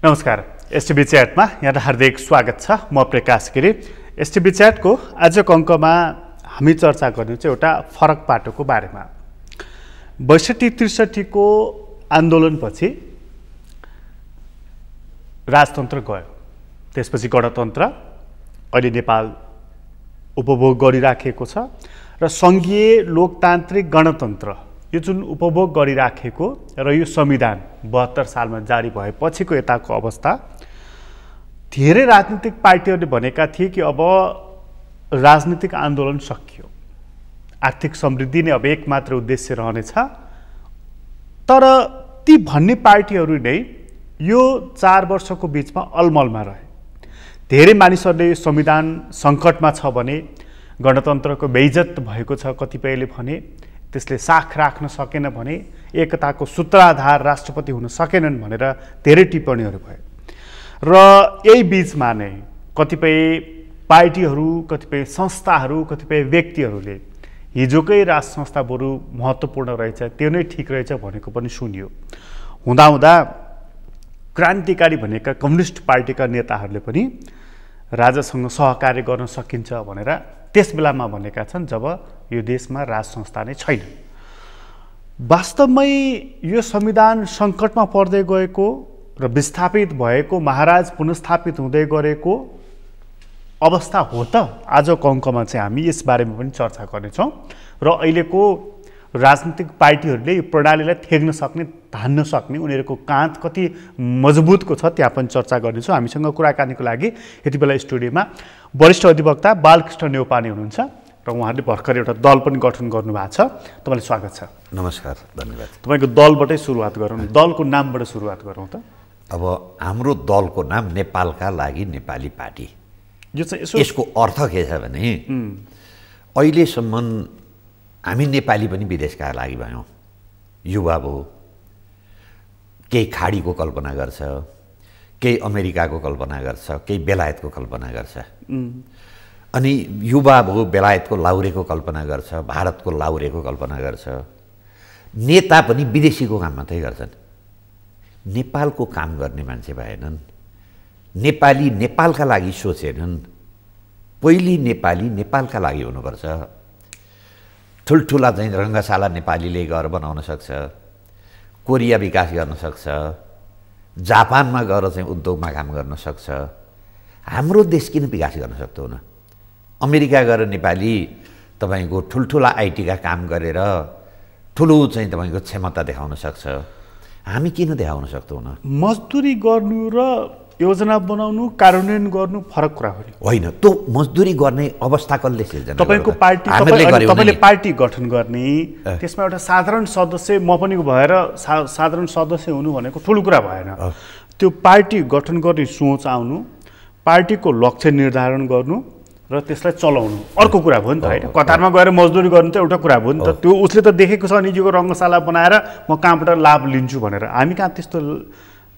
नमस्कार। एसटिभी च्याटमा यहाँ हार्दिक स्वागत छ। म प्रकाश गिरी। एसटिभी च्याटको आजको अङ्कमा हामी चर्चा गर्ने चाहिँ एउटा फरक पाटोको बारेमा। 62-63 को आन्दोलनपछि राजतन्त्र गयो, त्यसपछि गणतन्त्र अहिले नेपाल उपभोग गरिराखेको छ र सङ्घीय लोकतान्त्रिक गणतन्त्र यो जुन उपभोग गरिराखेको र यो संविधान 72 सालमा जारी भएपछिको यताको अवस्था, धेरै राजनीतिक पार्टीहरूले भनेका थिए कि अब राजनीतिक आन्दोलन सकियो, आर्थिक समृद्धि नै अब एकमात्र उद्देश्य रहनेछ। तर ती भन्ने पार्टीहरू नै यो 4 वर्षको बिचमा अलमलमा रहे। धेरै मानिसहरूले संविधान सङ्कटमा छ भने, गणतन्त्रको बेइज्जत भएको छ कतिपयले भने, त्यसले साख राख्न सकेन भने, एकताको सूत्राधार राष्ट्रपति हुन सकेनन् भनेर धेरै टिप्पणीहरू भए। र यही बिचमा नै कतिपय पार्टीहरू, कतिपय संस्थाहरू, कतिपय व्यक्तिहरूले हिजोकै राज संस्था बरु महत्त्वपूर्ण रहेछ, त्यो नै ठिक रहेछ भनेको पनि सुनियो। हुँदाहुँदा क्रान्तिकारी भनेका कम्युनिस्ट पार्टीका नेताहरूले पनि राजासँग सहकार्य गर्न सकिन्छ भनेर त्यस बेलामा भनेका छन्, जब यो देशमा राज संस्था नै छैन। वास्तवमै यो संविधान सङ्कटमा पर्दै गएको र विस्थापित भएको, महाराज पुनस्थापित हुँदै गरेको अवस्था हो त? आजको अङ्कमा चाहिँ हामी यसबारेमा पनि चर्चा गर्नेछौँ र अहिलेको राजनीतिक पार्टीहरूले यो प्रणालीलाई थेग्न सक्ने, धान्न सक्ने, उनीहरूको काँध कति मजबुतको छ त्यहाँ पनि चर्चा गर्नेछौँ। हामीसँग कुराकानीको लागि यति बेला स्टुडियोमा वरिष्ठ अधिवक्ता बालकृष्ण नेउपाने हुनुहुन्छ र उहाँहरूले भर्खर एउटा दल पनि गठन गर्नुभएको छ। तपाईँलाई स्वागत छ। नमस्कार, धन्यवाद। तपाईँको दलबाटै सुरुवात गरौँ, दलको नामबाट सुरुवात गरौँ त। अब हाम्रो दलको नाम नेपालका लागि नेपाली पार्टी। यो चाहिँ यसको अर्थ के छ भने अहिलेसम्म हामी नेपाली पनि विदेशका लागि भयौँ। युवा भयो, केही खाडीको कल्पना गर्छ, केही अमेरिकाको कल्पना गर्छ, केही बेलायतको कल्पना गर्छ। अनि युवा भयो, बेलायतको लाउरेको कल्पना गर्छ, भारतको लाउरेको कल्पना गर्छ। नेता पनि विदेशीको काम मात्रै गर्छन्, नेपालको काम गर्ने मान्छे भएनन्। नेपाली नेपालका लागि सोचेनन्। पहिले नेपाली नेपालका लागि हुनुपर्छ। ठुल्ठुला चाहिँ रङ्गशाला नेपालीले गएर बनाउन सक्छ, कोरिया विकास गर्न सक्छ, जापानमा गएर चाहिँ उद्योगमा काम गर्न सक्छ। हाम्रो देश किन विकास गर्न सक्दैन? अमेरिका गएर नेपाली तपाईँको ठुल्ठुला आइटीका काम गरेर ठुलो चाहिँ तपाईँको क्षमता देखाउन सक्छ। हामी किन देखाउन सक्दैनौँ? मजदुरी गर्नु र योजना बनाउनु, कार्यान्वयन गर्नु फरक कुरा हो नि? होइन, त्यो मजदुरी गर्ने अवस्था कसले सिर्जना? तपाईँको पार्टी, तपाईँले पार्टी गठन गर्ने, त्यसमा एउटा साधारण सदस्य म पनि भएर साधारण सदस्य हुनु भनेको ठुलो कुरा भएन। त्यो पार्टी गठन गर्ने सोच आउनु, पार्टीको लक्ष्य निर्धारण गर्नु र त्यसलाई चलाउनु अर्को कुरा भयो नि त, होइन? कतारमा गएर मजदुरी गर्नु त एउटा कुरा भयो नि त। त्यो उसले त देखेको छ निजीको रङ्गशाला बनाएर म कहाँबाट लाभ लिन्छु भनेर। हामी कहाँ त्यस्तो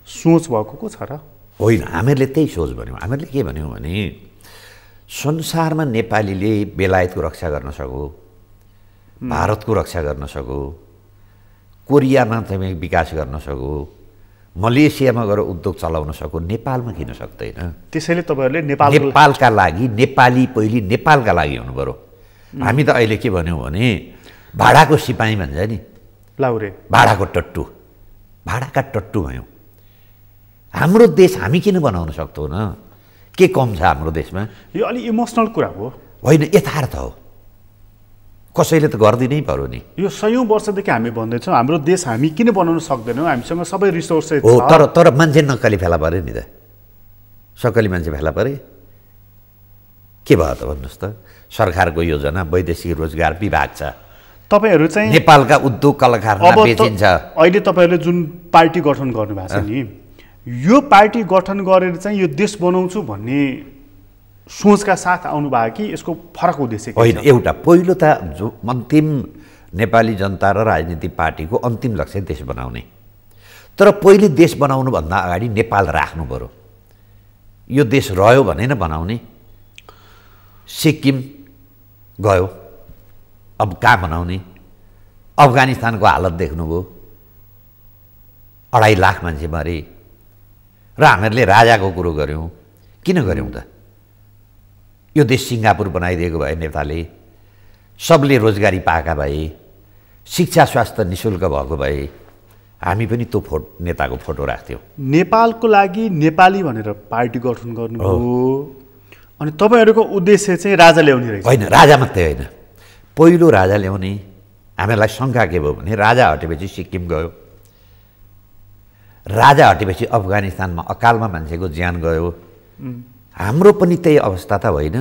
सोच भएको को छ र? होइन, हामीहरूले त्यही सोच भन्यौँ। हामीहरूले के भन्यौँ भने संसारमा नेपालीले बेलायतको रक्षा गर्न सकू, भारतको रक्षा गर्न सकू, कोरियामा चाहिँ विकास गर्न सकू, मलेसियामा गएर उद्योग चलाउन सकू, नेपालमा किन सक्दैन? त्यसैले तपाईँहरूले नेपालका लागि नेपाली पहिले नेपालका लागि हुनु पऱ्यो। हामी त अहिले के भन्यौँ भने भाडाको सिपाही भन्छ नि, लाउरे, भाडाको टट्टु, भाडाका टट्टु भयौँ। हाम्रो देश हामी किन बनाउन सक्दैनौँ? के कम छ हाम्रो देशमा? यो अलि इमोसनल कुरा हो, होइन, यथार्थ हो। कसैले त गरिदिनै पर्यो नि। यो सयौँ वर्षदेखि हामी भन्दैछौँ हाम्रो देश हामी किन बनाउन सक्दैनौँ, हामीसँग सबै रिसोर्सेस हो। तर मान्छे नक्कली फेला पऱ्यो नि त, सक्कली मान्छे फेला परे। के भयो त भन्नुहोस् त? सरकारको योजना वैदेशिक रोजगार विभाग छ, तपाईँहरू चाहिँ नेपालका उद्योग कलकारखाना बेचिन्छ। अहिले तपाईँहरूले जुन पार्टी गठन गर्नुभएको छ नि, यो पार्टी गठन गरेर चाहिँ यो देश बनाउँछु भन्ने सोचका साथ आउनुभयो कि यसको फरक उद्देश्य? होइन, एउटा पहिलो त जो अन्तिम नेपाली जनता र राजनीतिक पार्टीको अन्तिम लक्ष्य देश बनाउने। तर पहिले देश बनाउनुभन्दा अगाडि नेपाल राख्नु पऱ्यो। यो देश रह्यो भने न बनाउने। सिक्किम गयो, अब कहाँ बनाउने? अफगानिस्तानको हालत देख्नुभयो, 2.5 लाख मान्छे मरे। र हामीहरूले राजाको कुरो गऱ्यौँ। किन गऱ्यौँ त? यो देश सिङ्गापुर बनाइदिएको भए नेपालले, सबले रोजगारी पाएका भए, शिक्षा स्वास्थ्य निःशुल्क भएको भए हामी पनि त्यो नेताको फोटो राख्थ्यौँ। नेपालको लागि नेपाली भनेर पार्टी गठन गर्नुभयो, अनि तपाईँहरूको उद्देश्य चाहिँ राजा ल्याउने रहेछ? होइन, राजा मात्रै होइन। पहिलो राजा ल्याउने, हामीलाई शङ्का के भयो भने राजा हटेपछि सिक्किम गयो, राजा हटेपछि अफगानिस्तानमा अकालमा मान्छेको ज्यान गयो। हाम्रो पनि त्यही अवस्था त होइन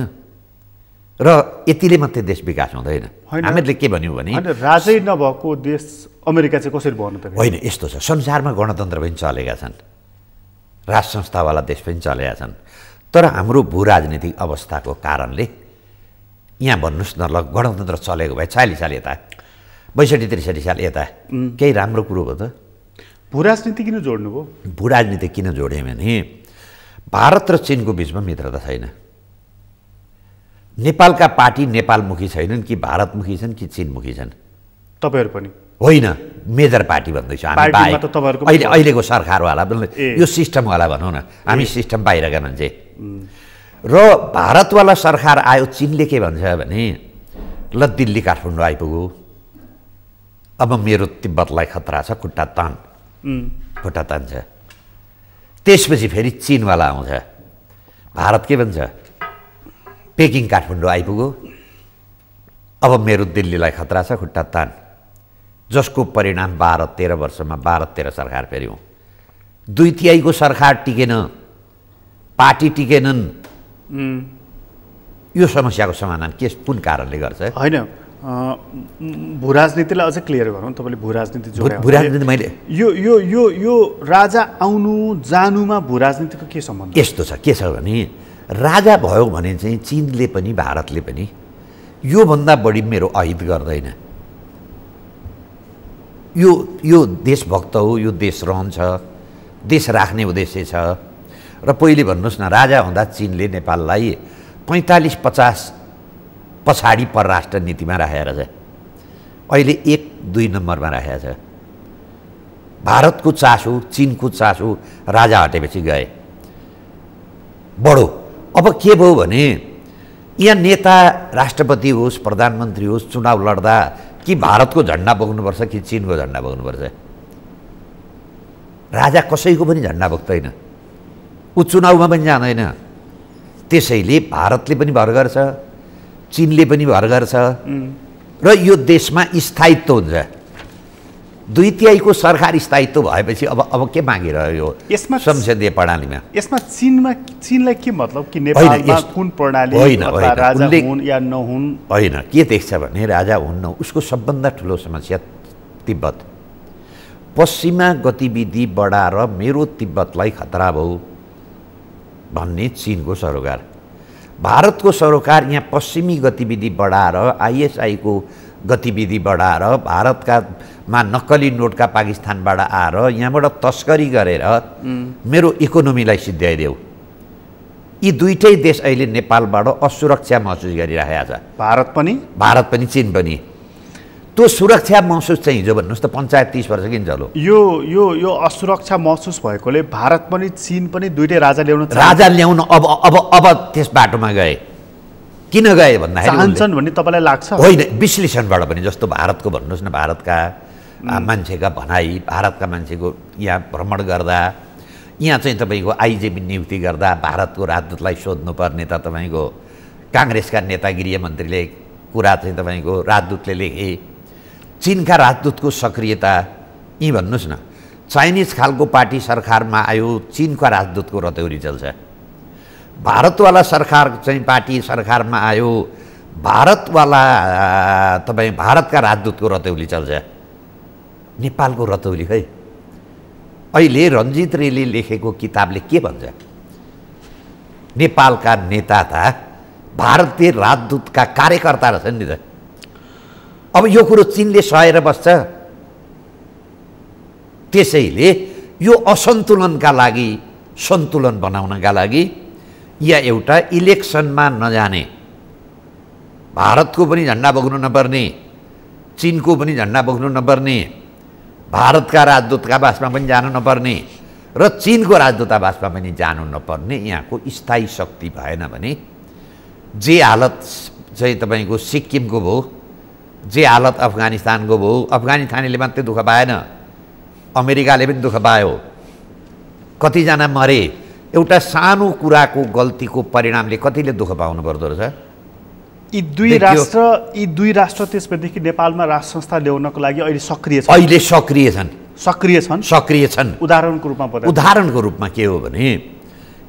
र यतिले मात्रै देश विकास हुँदैन। हामीहरूले के भन्यौँ भने राजै नभएको देश अमेरिका चाहिँ कसरी बन्नु त? होइन, यस्तो छ, संसारमा गणतन्त्र पनि चलेका छन्, राज संस्थावाला देश पनि चलेका छन्, तर हाम्रो भू राजनीतिक अवस्थाको कारणले यहाँ भन्नुहोस् न, ल गणतन्त्र चलेको भए 46 साल यता, 62-63 साल यता केही राम्रो कुरो भयो त? भू राजनीति किन जोड्नु भयो? भू राजनीति किन जोड्यो भने भारत र चिनको बिचमा मित्रता छैन। नेपालका पार्टी नेपालमुखी छैनन् कि भारतमुखी छन् कि चिनमुखी छन्? तपाईँहरू पनि होइन, मेजर पार्टी भन्दैछु हामी बाहेक। अहिलेको सरकारवाला यो सिस्टमवाला भनौँ न, हामी सिस्टम बाहिरका मान्छे। र भारतवाला सरकार आयो, चिनले के भन्छ भने ल दिल्ली काठमाडौँ आइपुग्यो, अब मेरो तिब्बतलाई खतरा छ, खुट्टा तान्छ। त्यसपछि फेरि चिनवाला आउँछ, भारत के भन्छ, पेकिङ काठमाडौँ आइपुग्यो, अब मेरो दिल्लीलाई खतरा छ, खुट्टा तान। जसको परिणाम 12-13 वर्षमा 12-13 सरकार फेरि हो। 2/3 सरकार टिकेन, पार्टी टिकेनन्। यो समस्याको समाधान कुन कारणले गर्छ? होइन, भू राजनीतिलाई अझै क्लियर गरौँ। तपाईँले भू राजनीति जोड्नु, भू राजनीति मैले यो राजा आउनु जानुमा भू राजनीतिको के सम्बन्ध? यस्तो छ, के छ भने राजा भयो भने चाहिँ चिनले पनि भारतले पनि योभन्दा बढी मेरो अहित गर्दैन। यो देशभक्त हो, यो देश रहन्छ, देश राख्ने उद्देश्य छ। र पहिले भन्नुहोस् न, राजा हुँदा चिनले नेपाललाई 45-50 पछाडि परराष्ट्र नीतिमा राखेर छ, अहिले 1-2 नम्बरमा राखेको छ। भारतको चासो, चिनको चासो राजा हटेपछि गए बढो। अब के भयो भने यहाँ नेता राष्ट्रपति होस्, प्रधानमन्त्री होस्, चुनाव लड्दा कि भारतको झन्डा बोक्नुपर्छ कि चिनको झन्डा बोक्नुपर्छ? राजा कसैको पनि झन्डा बोक्दैन, ऊ चुनावमा पनि जाँदैन। त्यसैले भारतले पनि भर गर्छ, चिनले पनि भर गर्छ र यो देशमा स्थायित्व हुन्छ। 2/3 सरकार स्थायित्व भएपछि अब के मागिरह्यो यसमा संसदीय प्रणालीमा? यसमा चिनलाई के मतलब कि नेपालमा कुन प्रणाली राजा हुन् या नहुन्? होइन, के देख्छ भने राजा हुन् न, उसको सबभन्दा ठुलो समस्या तिब्बत। पश्चिमा गतिविधि बढाएर मेरो तिब्बतलाई खतरा भयो भन्ने चिनको सरोकार। भारतको सरोकार यहाँ पश्चिमी गतिविधि बढाएर, ISI को गतिविधि बढाएर, भारतमा नक्कली नोटका पाकिस्तानबाट आएर यहाँबाट तस्करी गरेर मेरो इकोनोमीलाई सिद्ध्याइदेऊ। यी दुईटै देश अहिले नेपालबाट असुरक्षा महसुस गरिरहेको छ। भारत पनि चिन पनि। त्यो सुरक्षा महसुस चाहिँ हिजो भन्नुहोस् त 35 वर्ष किन चल्यो? यो असुरक्षा महसुस भएकोले भारत पनि चिन पनि दुईटै राजा ल्याउन अब त्यस बाटोमा गए। किन गए भन्दाखेरि चाहन्छन् भन्ने तपाईँलाई लाग्छ? होइन, विश्लेषणबाट पनि, जस्तो भारतको भन्नुहोस् न, भारतका मान्छेका भनाइ, भारतका मान्छेको यहाँ भ्रमण गर्दा, यहाँ चाहिँ तपाईँको आइजिपी नियुक्ति गर्दा भारतको राजदूतलाई सोध्नुपर्ने त तपाईँको काङ्ग्रेसका नेता गृहमन्त्रीले कुरा चाहिँ तपाईँको राजदूतले लेखे। चिनका राजदूतको सक्रियता, यी भन्नुहोस् न, चाइनिज खालको पार्टी सरकारमा आयो, चिनका राजदूतको रतौरी चल्छ। भारतवाला सरकार चाहिँ पार्टी सरकारमा आयो, भारतवाला भारतका राजदूतको रतौली चल्छ। नेपालको रतौली है। अहिले रञ्जित रेले लेखेको किताबले के भन्छ? नेपालका नेता त भारतीय राजदूतका कार्यकर्ता रहेछन् नि त। अब यो कुरो चिनले सहेर बस्छ। त्यसैले यो असन्तुलनका लागि, सन्तुलन बनाउनका लागि या एउटा इलेक्सनमा नजाने, भारतको पनि झन्डा बोक्नु नपर्ने, चिनको पनि झन्डा बोक्नु नपर्ने, भारतका राजदूतका बासमा पनि जानु नपर्ने र चीनको राजदूतावासमा पनि जानु नपर्ने यहाँको स्थायी शक्ति भएन भने जे हालत चाहिँ तपाईँको सिक्किमको भयो, जे हालत अफगानिस्तानको भयो, अफगानिस्तानीले मात्रै दुःख पाएन, अमेरिकाले पनि दुःख पायो, कतिजना मरे। एउटा सानो कुराको गल्तीको परिणामले कतिले दुःख पाउनु पर्दो रहेछ। यी दुई राष्ट्र त्यसपछि नेपालमा राष्ट्र संस्था ल्याउनको लागि अहिले सक्रिय छन्। उदाहरणको रूपमा के हो भने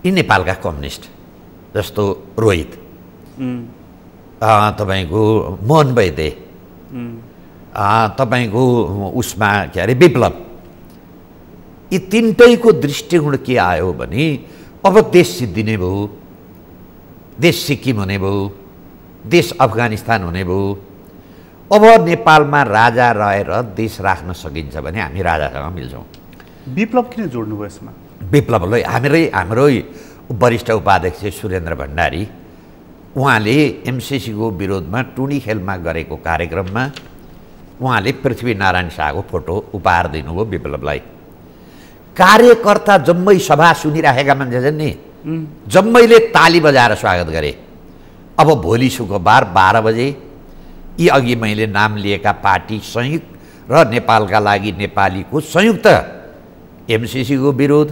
यी नेपालका कम्युनिस्ट जस्तो रोहित, तपाईँको मोहन वैद्य, तपाईँको उसमा के अरे विप्लव, यी तिनटैको दृष्टिकोण के आयो भने अब देश सिद्धिने भयो, देश सिक्किम हुने भयो, देश अफगानिस्तान हुने भयो, अब नेपालमा राजा रहेर देश राख्न सकिन्छ भने हामी राजासँग मिल्छौँ। विप्लव किन जोड्नुभयो यसमा? विप्लवलाई हाम्रै वरिष्ठ उपाध्यक्ष सुरेन्द्र भण्डारी, उहाँले एमसिसीको विरोधमा टुनी खेलमा गरेको कार्यक्रममा उहाँले पृथ्वीनारायण शाहको फोटो उपहार दिनुभयो विप्लवलाई। कार्यकर्ता जम्मै सभा सुनिराखेका मान्छे छन् नि, जम्मैले ताली बजाएर स्वागत गरे। अब भोलि शुक्रबार 12 बजे यी अघि मैले नाम लिएका पार्टी संयुक्त र नेपालका लागि नेपालीको संयुक्त एमसिसीको विरोध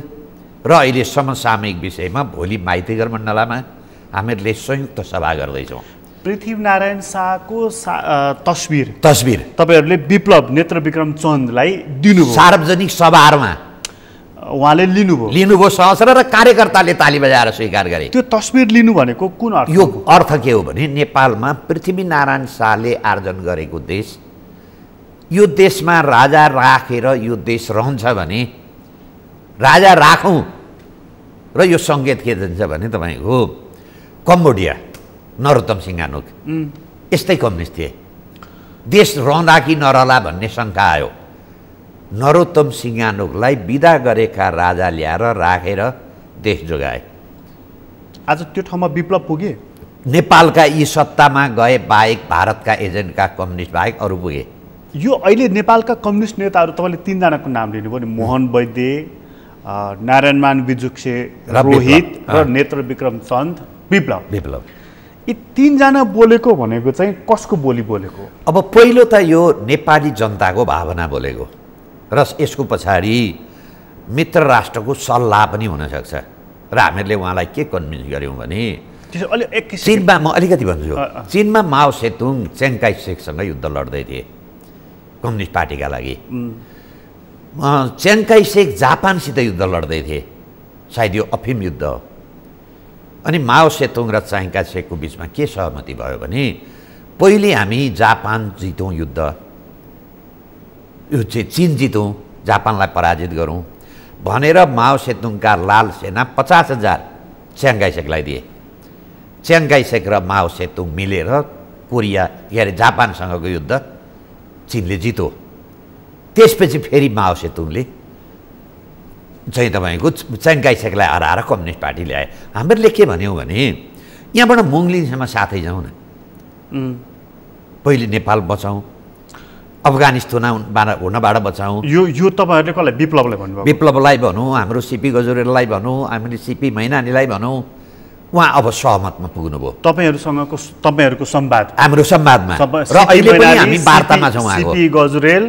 र अहिले समसामयिक विषयमा भोलि माइतीघर मण्डलामा हामीहरूले संयुक्त सभा गर्दैछौँ। पृथ्वीनारायण शाहको तस्बिर तपाईँहरूले विप्लव नेत्रविक्रम चन्दलाई दिनुभयो, सार्वजनिक सभाहरूमा उहाँले लिनुभयो सहस्र र कार्यकर्ताले ताली बजाएर स्वीकार गरे। त्यो तस्बिर लिनु भनेको कुन अर्थ? यो अर्थ के हो भने नेपालमा पृथ्वीनारायण शाहले आर्जन गरेको देश, यो देशमा राजा राखेर यो देश रहन्छ भने, राजा राखौँ र यो सङ्केत के दिन्छ भने तपाईँको कम्बोडिया नरोत्तम सिंहानुक यस्तै कम्युनिस्ट थिए, देश रहँदा कि नरहला भन्ने शङ्का आयो। नरोत्तम सिंहानुकलाई बिदा गरेका राजा ल्याएर राखेर देश जोगाए। आज त्यो ठाउँमा विप्लव पुगे। नेपालका यी सत्तामा गए बाहेक भारतका एजेन्टका कम्युनिस्ट बाहेक अरू पुगे। यो अहिले नेपालका कम्युनिस्ट नेताहरू तपाईँले 3 जनाको नाम लिनुभयो नि, मोहन वैद्य, नारायणमान बिजुक्से, रोहित र नेत्रविक्रम चन्द, विप्लव। यी 3 जना बोलेको भनेको चाहिँ कसको बोली बोलेको? अब पहिलो त यो नेपाली जनताको भावना बोलेको र यसको पछाडि मित्र राष्ट्रको सल्लाह पनि हुनसक्छ र हामीहरूले उहाँलाई के कन्भिन्स गऱ्यौँ भने चीनमा, म अलिकति भन्छु, चीनमा माओ सेतुङ चेङ्काई सेकसँग युद्ध लड्दै थिए कम्युनिस्ट पार्टीका लागि। चेङ्काई सेक जापानसित युद्ध लड्दै थिए, सायद यो अफिम युद्ध हो। अनि माओ सेतुङ र चेङ्काई सेकको बिचमा के सहमति भयो भने पहिले हामी जापान जितौँ युद्ध, यो चाहिँ चीन जितौँ, जापानलाई पराजित गरौँ भनेर माओ सेतुङका लाल सेना 50,000 च्याङ्गाई सेकलाई दिए। च्याङ्गाई सेक र माओ सेतुङ मिलेर कोरिया के अरे जापानसँगको युद्ध चीनले जित्यो। त्यसपछि फेरि माओ सेतुङले चाहिँ तपाईँको च्याङ्गाई सेकलाई हराएर कम्युनिस्ट पार्टी ल्याए। हामीहरूले के भन्यौँ भने यहाँबाट मुङलिङसम्म साथै जाउँ न, पहिले नेपाल बचाउँ, अफगानिस्तान हुनबाट बचाउँ। यो तपाईँहरूले कसलाई? विप्लवलाई भन्नुभयो? विप्लवलाई भनौँ, हाम्रो सिपी गजुरेललाई भनौँ, हामीले सिपी मैनालीलाई भनौँ, उहाँ अब सहमतमा पुग्नुभयो। तपाईँहरूको संवाद, हाम्रो संवादमा, र अहिले पनि हामी वार्तामा छौँ। सिपी गजुरेल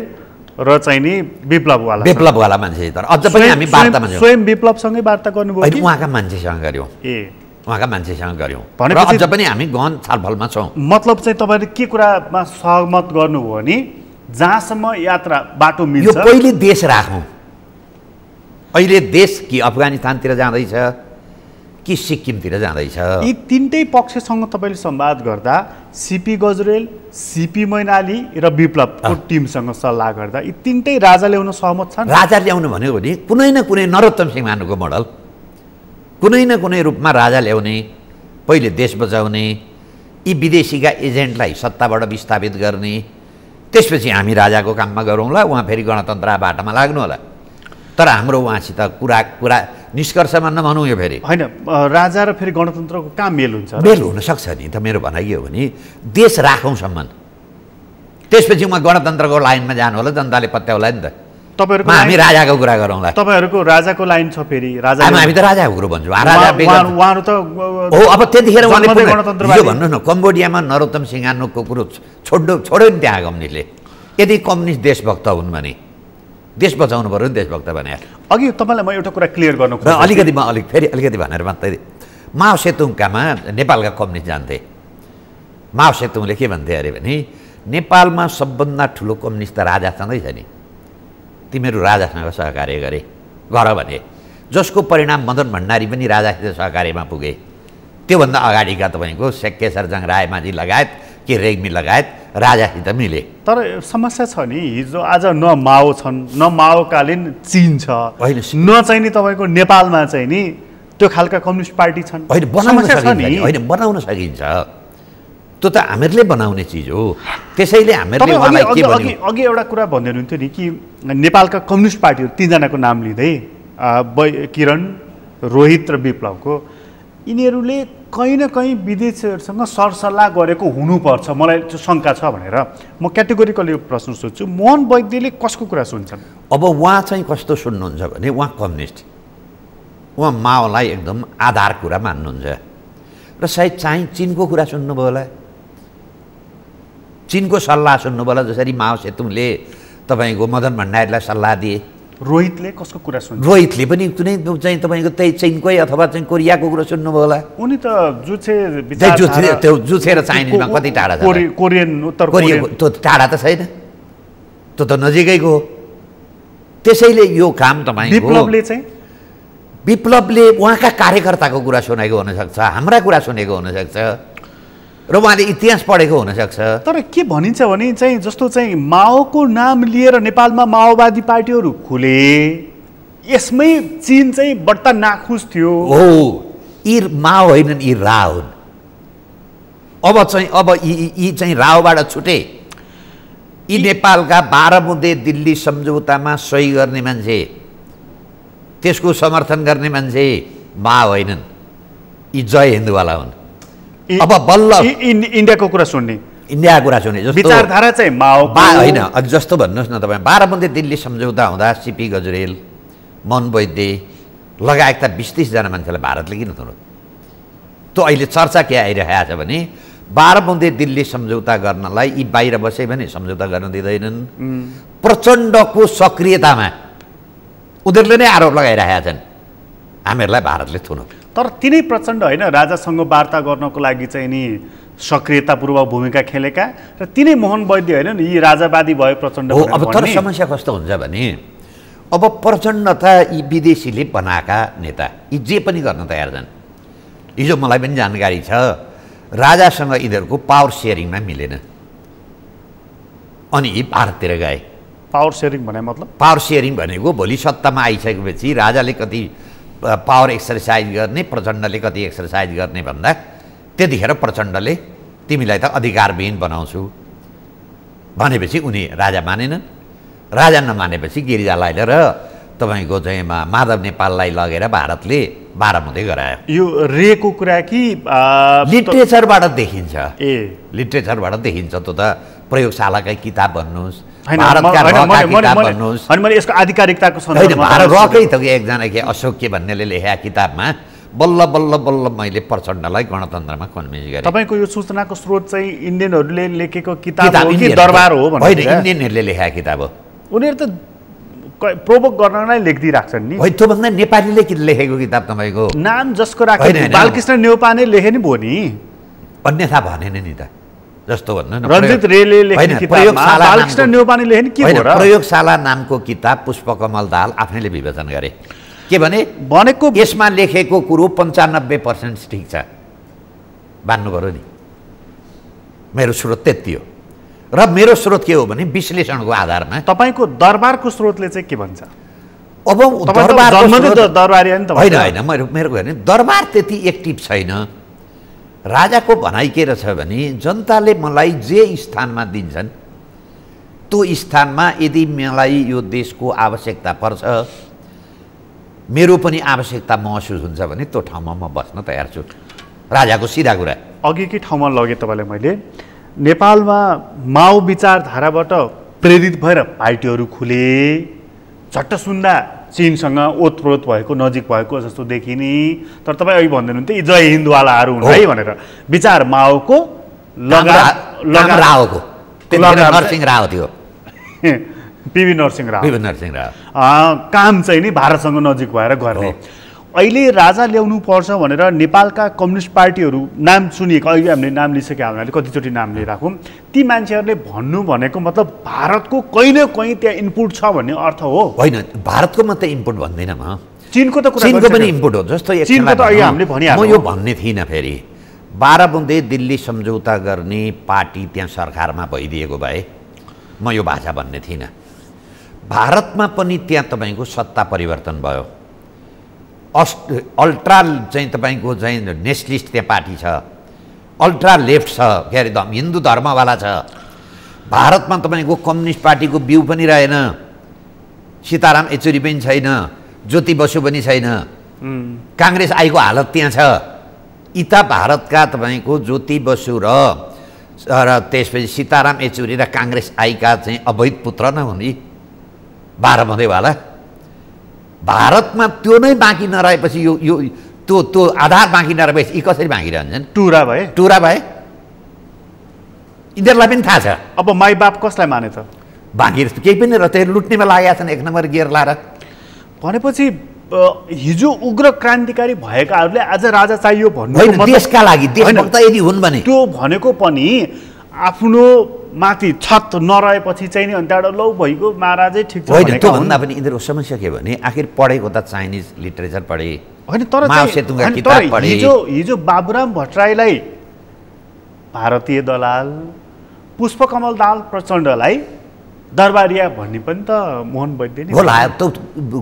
र चाहिँ नि विप्लववाला मान्छे, तर अझ पनि हामी वार्तामा छौँ। स्वयं विप्लवसँगै वार्ता गर्नुभयो? होइन, उहाँका मान्छेसँग गऱ्यौँ, उहाँका मान्छेसँग गऱ्यौँ, र अझ पनि हामी गहन छलफलमा छौँ। मतलब चाहिँ तपाईँले के कुरामा सहमत गर्नुभयो भने जहाँसम्म यात्रा बाटो मिल्छ, यो पहिले देश राखौँ। अहिले देश कि अफगानिस्तानतिर जाँदैछ कि सिक्किमतिर जाँदैछ। यी 3टै पक्षसँग तपाईँले संवाद गर्दा सिपी गजुरेल, सिपी मैनाली र विप्लवको टिमसँग सल्लाह गर्दा यी 3टै राजा ल्याउन सहमत छन्? राजा ल्याउनु भन्यो भने कुनै न कुनै नरोत्तम सिंहानुको मोडल, कुनै न कुनै रूपमा राजा ल्याउने, पहिले देश बचाउने, यी विदेशीका एजेन्टलाई सत्ताबाट विस्थापित गर्ने, त्यसपछि हामी राजाको काममा गरौँला, उहाँ फेरि गणतन्त्र बाटामा लाग्नु होला। तर हाम्रो उहाँसित कुरा निष्कर्षमा नभनौँ। यो फेरि होइन, राजा र फेरि गणतन्त्रको काम मेल हुन्छ? मेल हुनसक्छ नि, त मेरो भनाइ के हो भने देश राखौँ सम्बन्ध, त्यसपछि उहाँ गणतन्त्रको लाइनमा जानु होला, जनताले पत्याउला नि त। तपाईहरुको हामी राजाको कुरा गरौँला। तपाईहरुको राजाको लाइन छ फेरि राजा हामी त राजाको कुरो भन्छौँ। राजा उहाँहरु त हो। अब त्यतिखेर उहाँले गणतन्त्रवादी यो भन्नु न, कम्बोडियामा नरोत्तम सिंहानुको कुरो छोड्यो नि त्यहाँ कम्युनिस्टले। यदि कम्युनिस्ट देशभक्त हुन् भने देश बचाउनु पर्यो नि, देशभक्त भने। अघि तपाईँलाई म एउटा कुरा क्लियर गर्नु र अलिकति म फेरि अलिकति भनेर मात्रै, माओ सेतुङकामा नेपालका कम्युनिस्ट जान्थे। माओ सेतुङले के भन्थे अरे भने नेपालमा सबभन्दा ठुलो कम्युनिस्ट त राजा छँदैछ नि, तिमीहरू राजासँग सहकार्य गर भने, जसको परिणाम मदन भण्डारी पनि राजासित सहकार्यमा पुगे। त्योभन्दा अगाडिका तपाईँको केशरजङ रायमाझी लगायत के रेग्मी लगायत राजासित मिले। तर समस्या छ नि, हिजो आज न माओ छन्, न माओकालीन चीन छ, न चाहिँ नि तपाईँको नेपालमा चाहिँ नि त्यो खालका कम्युनिस्ट पार्टी छन्। होइन बनाउन सकिन्छ, होइन बनाउन सकिन्छ, त्यो त हामीहरूले बनाउने चिज हो। त्यसैले हामीहरूले उहाँलाई के भन्यो, अघि एउटा कुरा भन्दै हुनुहुन्थ्यो नि कि नेपालका कम्युनिस्ट पार्टीहरू तीनजनाको नाम लिँदै किरण, रोहित र विप्लवको, यिनीहरूले कहीँ न कहीँ विदेशीहरूसँग सरसल्लाह गरेको हुनुपर्छ, मलाई त्यो शङ्का छ भनेर म क्याटेगोरिकली यो प्रश्न सोध्छु। मोहन वैद्यले कसको कुरा सुन्छन्? अब उहाँ चाहिँ कस्तो सुन्नुहुन्छ भने उहाँ कम्युनिस्ट, उहाँ माओलाई एकदम आधार कुरा मान्नुहुन्छ र सायद चाहिँ चिनको कुरा सुन्नुभयो होला, चिनको सल्लाह सुन्नुभयो होला। जसरी माओ सेतुङले तपाईँको मदन भण्डारीलाई सल्लाह दिए, रोहितले कसको कुरा सुन्छ? रोहितले पनि कुनै चाहिँ तपाईँको त्यही चिनकै अथवा चाहिँ कोरियाको कुरा सुन्नुभयो होला। उनी त जुछे र चाइनिजमा कति टाढा छ? कोरियन, उत्तर कोरिया त्यो टाढा त छैन, त्यो त नजिकैको हो। त्यसैले यो काम तपाईँको विप्लवले उहाँका कार्यकर्ताको कुरा सुनेको हुनसक्छ, हाम्रा कुरा सुनेको हुनसक्छ र उहाँले इतिहास पढेको हुनसक्छ। तर के भनिन्छ भने चाहिँ जस्तो चाहिँ माओको नाम लिएर नेपालमा माओवादी पार्टीहरू खुले, यसमै चीन चाहिँ बढ्ता नाखुस थियो। हो, यी माओ होइनन्, यी रा हुन्। अब यी चाहिँ राओबाट छुटे, यी नेपालका 12 बुँदे दिल्ली सम्झौतामा सही गर्ने मान्छे, त्यसको समर्थन गर्ने मान्छे माओ होइनन्, यी जय हिन्दूवाला हुन्। अब बल्ल इन्डियाको कुरा सुन्ने, इन्डियाको कुरा सुन्ने जस्तो विचारधारा चाहिँ माओ होइन। अझ जस्तो भन्नुहोस् न तपाईँ, 12 बुँदे दिल्ली सम्झौता हुँदा सीपी गजुरेल, मोहन वैद्य लगायतका 20-30 जना मान्छेलाई भारतले किन थुन्यो? त्यो अहिले चर्चा के आइरहेको छ भने 12 बुँदे दिल्ली सम्झौता गर्नलाई यी बाहिर बसे भने सम्झौता गर्न दिँदैनन्। प्रचण्डको सक्रियतामा उनीहरूले नै आरोप लगाइरहेका छन् हामीहरूलाई भारतले थुन्यो। तर तिनै प्रचण्ड होइन राजासँग वार्ता गर्नको लागि चाहिँ नि सक्रियतापूर्वक भूमिका खेलेका, र तिनै मोहन वैद्य होइन नि यी राजावादी भयो प्रचण्ड हो। अब तर समस्या कस्तो हुन्छ भने अब प्रचण्ड त यी विदेशीले बनाएका नेता, यी जे पनि गर्न तयार छन्। हिजो मलाई पनि जानकारी छ, राजासँग यिनीहरूको पावर सेयरिङमा मिलेन अनि यी भारततिर गए। पावर सेयरिङ भने मतलब? पावर सेयरिङ भनेको भोलि सत्तामा आइसकेपछि राजाले कति पावर एक्सर्साइज गर्ने, प्रचण्डले कति एक्सर्साइज गर्ने भन्दा त्यतिखेर प्रचण्डले तिमीलाई त अधिकारविहीन बनाउँछु भनेपछि उनी राजा मानेनन्। राजा नमानेपछि गिरिजालाई र तपाईँको चाहिँ माधव नेपाललाई लगेर भारतले 12 बुँदे गरायो। यो रेको कुरा कि लिट्रेचरबाट देखिन्छ, लिट्रेचरबाट देखिन्छ। त्यो त प्रयोगशालाकै किताब भन्नुहोस्, मैले यसको आधिकारिकताको रकै त एकजना के अशोक के भन्नेले लेखेका किताबमा बल्ल बल्ल बल्ल मैले प्रचण्डलाई गणतन्त्रमा कन्भिन्स गरेँ। तपाईँको यो सूचनाको स्रोत चाहिँ इन्डियनहरूले लेखेको किताब हो कि दरबार हो? होइन, इन्डियनहरूले लेखेका किताब हो। उनीहरू त प्रोभोक गर्न नै लेखिदिइराख्छन् नि। होइन, त्योभन्दा नेपालीले लेखेको किताब तपाईँको नाम जसको राख्नु बालकृष्ण नेउपाने लेखे नि भयो नि, अन्यथा भनेन नि त। जस्तो भन्नु न, रञ्जित रेले लेखेको किताबमा बालकृष्ण नेउपाने लेखे नि के हो र? प्रयोगशाला नामको किताब पुष्पकमल दाहाल आफैले विवेचन गरे। के भनेको यसमा लेखेको कुरो 95% ठिक छ भन्नु पर्यो नि। मेरो स्रोत त्यति हो र मेरो स्रोत के हो भने विश्लेषणको आधारमा। तपाईँको दरबारको स्रोतले चाहिँ के भन्छ? अब दरबारी होइन, मेरो भने दरबार त्यति एक्टिभ छैन। राजाको भनाइ के रहेछ भने जनताले मलाई जे स्थानमा दिन्छन् त्यो स्थानमा यदि मलाई यो देशको आवश्यकता पर्छ, मेरो पनि आवश्यकता महसुस हुन्छ भने त्यो ठाउँमा म बस्न तयार छु। राजाको सिधा कुरा। अघिकै ठाउँमा लगेँ तपाईँलाई मैले, नेपालमा माओ विचारधाराबाट प्रेरित भएर पार्टीहरू खुले, झट्ट सुन्दा चीनसँग ओतप्रोत भएको नजिक भएको जस्तो देखिने, तर तपाईँ अहिले भन्दैनुहुन्थ्यो यी जय हिन्दवालाहरू हुन् है भनेर। विचार माओको रावको नरसिंह राव थियो, पिभी नरसिंह राव काम चाहिँ नि भारतसँग नजिक भएर गर्ने। अहिले राजा ल्याउनु पर्छ भनेर नेपालका कम्युनिस्ट पार्टीहरू नाम सुनिएको, अहिले हामीले नाम लिइसकेका हुनाले कतिचोटि नाम लिइराखौँ, ती मान्छेहरूले भन्नु भनेको मतलब भारतको कहीँ न कहीँ त्यहाँ इनपुट छ भन्ने अर्थ हो? होइन, भारतको मात्रै इनपुट भन्दैन म, चीनको त चीनको पनि इनपुट हो। जस्तो चीनको त अहिले हामीले भनिहाल्यौँ, म यो भन्ने थिइनँ। फेरि 12 बुँदे दिल्ली सम्झौता गर्ने पार्टी त्यहाँ सरकारमा भइदिएको भए म यो भाषा भन्ने थिइनँ। भारतमा पनि त्यहाँ तपाईँको सत्ता परिवर्तन भयो। अल्ट्रा चाहिँ तपाईँको चाहिँ नेसनलिस्ट त्यहाँ पार्टी छ, अल्ट्रा लेफ्ट छ, के अरे हिन्दू धर्मवाला छ। भारतमा तपाईँको कम्युनिस्ट पार्टीको बिउ पनि रहेन, सीताराम येचुरी पनि छैन, ज्योति बसु पनि छैन, काङ्ग्रेस आईको हालत त्यहाँ छ। यता भारतका तपाईँको ज्योति बसु र त्यसपछि सीताराम येचुरी र काङ्ग्रेस आईका चाहिँ अवैध पुत्र न हुन् यी 12 बुँदेवाला। भारतमा त्यो नै बाँकी नरहेपछि यो त्यो आधार बाँकी नरहेपछि यी कसरी बाँकी रहन्छन्? टुरा भए यिनीहरूलाई पनि थाहा छ। अब माई बाप कसलाई माने त? बाँकी केही पनि र त्यो लुट्नेमा लागेका छन् 1 नम्बर गियर लाएर। भनेपछि हिजो उग्र क्रान्तिकारी भएकाहरूले आज राजा चाहियो भन्नु देशका लागि, देशभक्त यदि हुन् भने त्यो भनेको पनि आफ्नो माथि छत नरहेपछि चाहिँ नि अनि त्यहाँबाट लौ भइगयो महाराजै ठिक छ होइन। त्यो भन्दा पनि यिनीहरूको समस्या के भने आखिर पढेको त चाइनिज लिटरेचर पढे होइन, तर हिजो बाबुराम भट्टराईलाई भारतीय दलाल, पुष्पकमल दाहाल प्रचण्डलाई दरबारिया भन्ने पनि त मोहन वैद्य नै होला। त्यो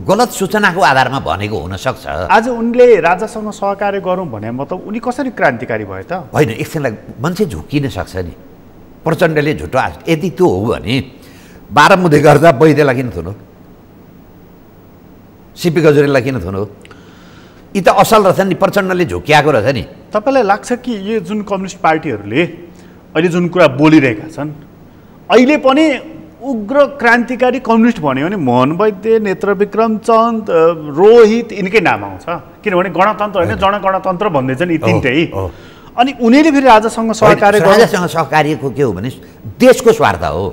गलत सूचनाको आधारमा भनेको हुनसक्छ। आज उनले राजासँग सहकार्य गरौँ भने मतलब उनी कसरी क्रान्तिकारी भयो त? होइन, एकछिनलाई मान्छे झुकिन सक्छ नि। प्रचण्डले झुटो यदि त्यो हो भने 12 बुँदे गर्दा वैद्यलाई किन थुनो, सिपी गजुरेलाई किन थुनो? यी त असल रहेछ नि, प्रचण्डले झुकिएको रहेछ नि। तपाईँलाई लाग्छ कि यो जुन कम्युनिस्ट पार्टीहरूले अहिले जुन कुरा बोलिरहेका छन्, अहिले पनि उग्र क्रान्तिकारी कम्युनिस्ट भन्यो भने मोहन वैद्य, नेत्रविक्रम चन्द, रोहित यिनकै नाम आउँछ, किनभने गणतन्त्र होइन जनगणतन्त्र भन्दैछन् यी तिनटै। अनि उनीहरूले फेरि राजासँग सहकार्य राजासँग सहकार्यको के हो भने देशको स्वार्थ हो।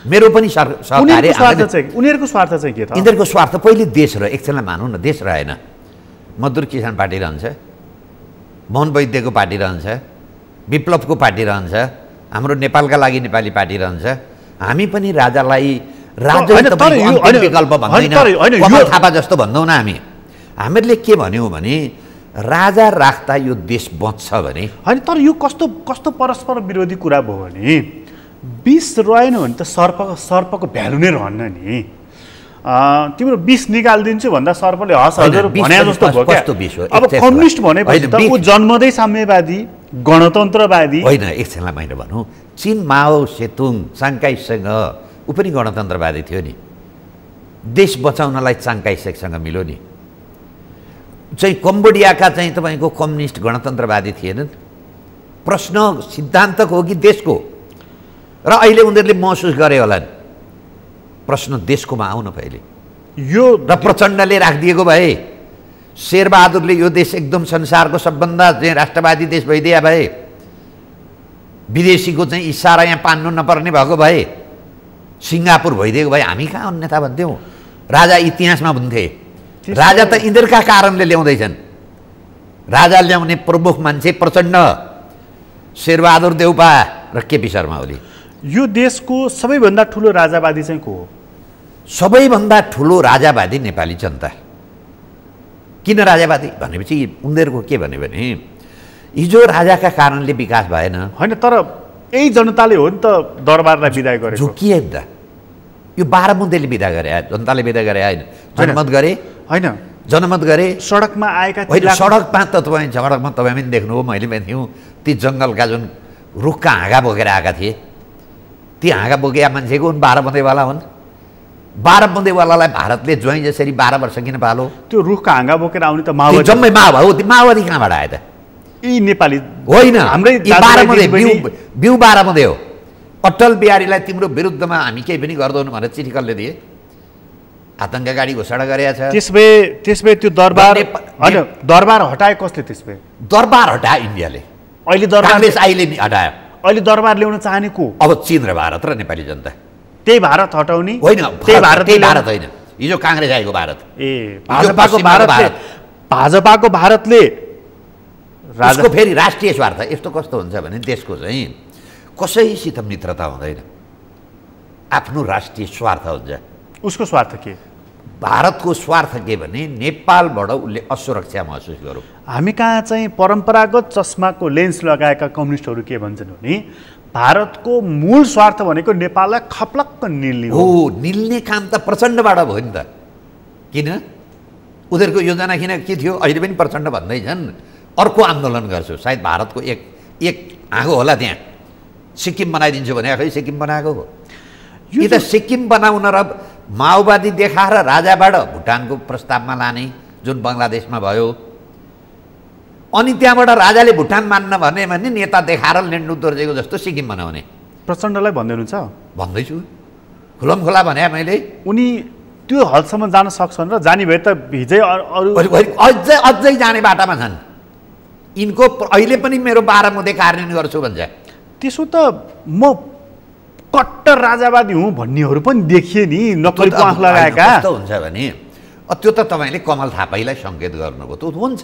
मेरो पनि सहकार्य उनीहरूको स्वार्थ चाहिँ के त? यिनीहरूको स्वार्थ पहिले देश रह्यो। एकछिनलाई मानौँ न, देश रहेन, मजदुर किसान पार्टी रहन्छ, मोहन वैद्यको पार्टी रहन्छ, विप्लवको पार्टी रहन्छ, हाम्रो नेपालका लागि नेपाली पार्टी रहन्छ। हामी पनि राजालाई विकल्प भन्दैन, कमल थापा जस्तो भन्दैनौँ हामी। हामीहरूले के भन्यौँ भने राजा राख्दा यो देश बच्छ भने। होइन, तर यो कस्तो परस्पर विरोधी कुरा भयो भने विष रहेन भने त सर्पको भ्यालु नै रहन्न नि। तिम्रो विष निकालिदिन्छु भन्दा सर्पले हस हजुर भने जस्तो भयो क्या। अब कम्युनिस्ट भनेपछि त ऊ जन्मदै साम्यवादी गणतन्त्रवादी होइन। एकछिनलाई मैले भनौँ, चीन माओ सेतुङ चाङकाइसेक ऊ पनि गणतन्त्रवादी थियो नि। देश बचाउनलाई चाङकाइसेकसँग मिल्यो नि। चाहिँ कम्बोडियाका चाहिँ तपाईँको कम्युनिस्ट गणतन्त्रवादी थिएनन्। प्रश्न सिद्धान्तको हो कि देशको? र अहिले उनीहरूले महसुस गरे होलान् प्रश्न देशकोमा आउन पहिले यो र प्रचण्डले राखिदिएको भए, शेरबहादुरले यो देश एकदम संसारको सबभन्दा चाहिँ राष्ट्रवादी देश भइदिया भए, विदेशीको चाहिँ इसारा यहाँ पान्नु नपर्ने भएको भए, सिङ्गापुर भइदिएको भए हामी कहाँ अन्यथा भन्थ्यौँ? राजा इतिहासमा भन्थे। राजा त यिनीहरूका कारणले ल्याउँदैछन्। राजा ल्याउने प्रमुख मान्छे प्रचण्ड, शेरबहादुर देउपा र केपी शर्मा ओली। यो देशको सबैभन्दा ठुलो राजावादी चाहिँ को हो? सबैभन्दा ठुलो राजावादी नेपाली जनता। किन राजावादी भनेपछि उनीहरूको के भन्यो भने हिजो राजाका कारणले विकास भएन। होइन, तर यही जनताले हो नि त दरबारलाई विदा गरेको। झुकिए नि त। यो 12 बुँदेले विदा गरे, जनताले विदा गरे होइन। जनमत गरे होइन, जनमत गरे। सडकमा आएका होइन, सडकमा त सडकमा तपाईँ पनि देख्नु हो, मैले पनि थियौँ। ती जङ्गलका जुन रुखका हाँगा बोकेर आएका थिए, ती हाँगा बोकेका मान्छेको 12 बुँदेवाला हुन्। 12 बुँदेवालालाई भारतले ज्वाइँ जसरी 12 वर्ष किन पालो? त्यो रुखका हाँगा बोकेर आउने त माओवादी जम्मै माओवादी कहाँबाट आयो त? यी नेपाली होइन, हाम्रै 12 बुँदे बिउ 12 बुँदे हो। अटल बिहारीलाई तिम्रो विरुद्धमा हामी केही पनि गर्दैनौँ भनेर चिठी कसले दिए? आतङ्ककारी घोषणा गरेको छ। त्यसबे त्यो दरबार होइन, दरबार हटाए कसले? त्यसबे दरबार हटायो इन्डियाले। अहिले दरबार काङ्ग्रेस अहिले नि हटायो। अहिले दरबार ल्याउन चाहने को? अब चीन र भारत र नेपाली जनता। त्यही भारत हटाउने होइन, त्यही भारत होइन। हिजो काङ्ग्रेस आएको भारत, भाजपाको भारतले राजको फेरि राष्ट्रिय स्वार्थ। यस्तो कस्तो हुन्छ भने देशको चाहिँ कसैसित मित्रता हुँदैन, आफ्नो राष्ट्रिय स्वार्थ हुन्छ। उसको स्वार्थ के? भारतको स्वार्थ के भने नेपालबाट उसले असुरक्षा महसुस गरौँ। हामी कहाँ चाहिँ परम्परागत चस्माको लेन्स लगाएका कम्युनिस्टहरू के भन्छन् भने भारतको मूल स्वार्थ भनेको नेपाललाई खप्लक्क निल्ने हो। निल्ने काम त प्रचण्डबाट भयो नि त। किन? उनीहरूको योजना किन के थियो? अहिले पनि प्रचण्ड भन्दैछन् अर्को आन्दोलन गर्छु, सायद भारतको एक आगो होला त्यहाँ, सिक्किम बनाइदिन्छु भने खै सिक्किम बनाएको हो। कि त सिक्किम बनाउन र माओवादी देखाएर राजाबाट भुटानको प्रस्तावमा लाने, जुन बङ्गलादेशमा भयो, अनि त्यहाँबाट राजाले भुटान मान्न भने नेता देखाएर लेन्डु दोर्जेको जस्तो सिक्किम बनाउने। प्रचण्डलाई भन्दै हुनुहुन्छ? भन्दैछु, खुलमखुला भने मैले। उनी त्यो हदसम्म जान सक्छन् र जाने भए त हिजै अरू अझै जाने बाटामा छन्। यिनको अहिले पनि मेरो 12 मुद्दे कार्यान्वयन गर्छु भन्छ। त्यसो त म कट्टर राजावादी हुँ भन्नेहरू पनि देखिए नि, नक्कलीको आँख लगाएका। कस्तो हुन्छ भने त्यो त तपाईँले कमल थापाईलाई सङ्केत गर्नुभयो। त्यो हुन्छ,